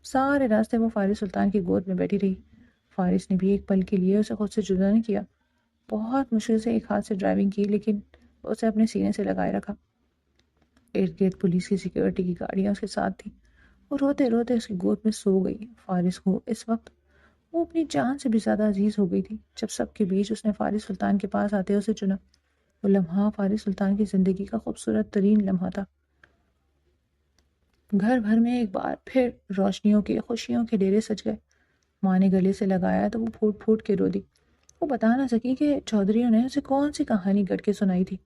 سارے راستے وہ فارس سلطان کی گود میں بیٹھی رہی۔ فارس نے بھی ایک پل کے لیے اسے خود سے جدا نہیں کیا۔ بہت مشکل سے ایک ہاتھ سے ڈرائیونگ کی، لیکن اسے اپنے سینے سے لگائے رکھا۔ ارد گرد پولیس کی سیکیورٹی کی گاڑیاں اس کے ساتھ تھیں۔ وہ روتے روتے اس کی گود میں سو گئی۔ فارس کو اس وقت وہ اپنی جان سے بھی زیادہ عزیز ہو گئی تھی۔ جب سب کے بیچ اس نے فارس سلطان کے پاس آتے اسے چنا۔ وہ لمحہ فارس سلطان کی زندگی کا خوبصورت ترین لمحہ تھا۔ گھر بھر میں ایک بار پھر روشنیوں کے، خوشیوں کے ڈیرے سج گئے۔ ماں نے گلے سے لگایا تو وہ پھوٹ پھوٹ کے رو دی۔ وہ بتا نہ سکی کہ چودھریوں نے اسے کون سی کہانی گڑھ کے سنائی تھی،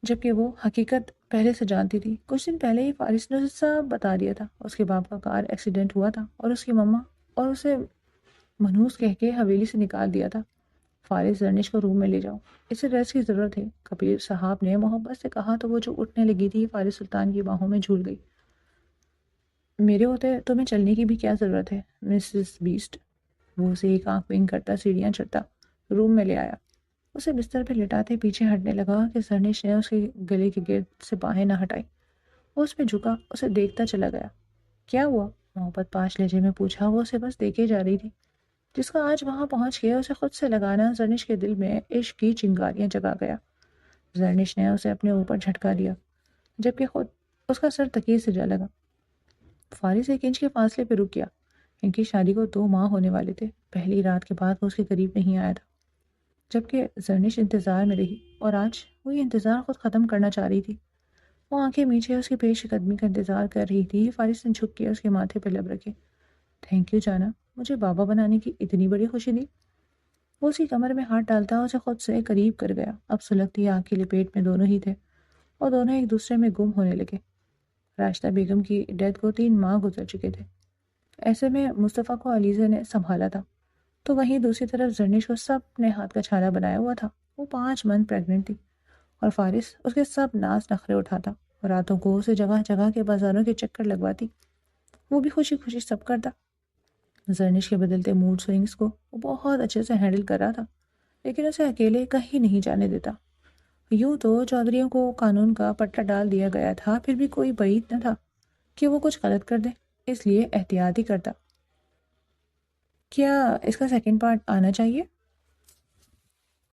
جبکہ وہ حقیقت پہلے سے جانتی تھی۔ کچھ دن پہلے ہی فارس نے اسے سب بتا دیا تھا۔ اس کے باپ کا کار ایکسیڈنٹ ہوا تھا اور اس کی مما اور اسے منحوس کہہ کے حویلی سے نکال دیا تھا۔ فارس، زرنش کو روم میں لے جاؤ، اسے ریسٹ کی ضرورت ہے، کبیر صاحب نے محبت سے کہا تو وہ جو اٹھنے لگی تھی فارس سلطان کی باہوں میں جھول گئی۔ میرے ہوتے تمہیں چلنے کی بھی کیا ضرورت ہے مسز بیسٹ؟ وہ اسے ایک آنکھ ونگ کرتا سیڑھیاں چڑھتا روم میں لے آیا۔ اسے بستر پہ لٹاتے پیچھے ہٹنے لگا کہ زرنش نے اس کے گلے کے گرد سے باہیں نہ ہٹائی۔ وہ اس پہ جھکا، اسے دیکھتا چلا گیا۔ کیا ہوا؟ محبت پاش لہجے میں پوچھا۔ وہ اسے بس دیکھے جا رہی تھی۔ جس کا آج وہاں پہنچ گیا اسے خود سے لگانا زرنش کے دل میں عشق کی چنگاریاں جگا گیا۔ زرنش نے اسے اپنے اوپر جھٹکا دیا، جبکہ خود اس کا سر تکیے سے جا لگا۔ فارس 1 انچ کے فاصلے پہ رک گیا۔ ان کی شادی کو 2 ماہ ہونے والے تھے۔ پہلی رات کے بعد وہ اس کے قریب نہیں آیا تھا۔ جبکہ زرنش انتظار میں رہی اور آج وہ یہ انتظار خود ختم کرنا چاہ رہی تھی۔ وہ آنکھیں میچے اس کے پیش قدمی کا انتظار کر رہی تھی۔ فارس نے جھک کے اس کے ماتھے پہ لب رکھے۔ تھینک یو جانا، مجھے بابا بنانے کی اتنی بڑی خوشی دی۔ وہ اسی کمر میں ہاتھ ڈالتا اسے خود سے قریب کر گیا۔ اب سلگتی آنکھ کی لپیٹ میں دونوں ہی تھے اور دونوں ایک دوسرے میں گم ہونے لگے۔ راشدہ بیگم کی ڈیتھ کو 3 ماہ گزر چکے تھے۔ ایسے میں مصطفیٰ کو علیزہ نے سنبھالا تھا، تو وہیں دوسری طرف زرنش کو سب نے ہاتھ کا چھالا بنایا ہوا تھا۔ وہ 5 منتھ پریگننٹ تھی اور فارس اس کے سب ناز نخرے اٹھاتا اور راتوں کو اسے جگہ جگہ کے بازاروں کے چکر لگواتی۔ وہ بھی خوشی خوشی سب کرتا۔ زرنش کے بدلتے موڈ سوئنگز کو وہ بہت اچھے سے ہینڈل کر رہا تھا، لیکن اسے اکیلے کہیں نہیں جانے دیتا۔ یوں تو چودھریوں کو قانون کا پٹا ڈال دیا گیا تھا، پھر بھی کوئی بعید نہ تھا کہ وہ کچھ غلط کر دے، اس لیے احتیاط ہی کرتا۔ کیا اس کا سیکنڈ پارٹ آنا چاہیے؟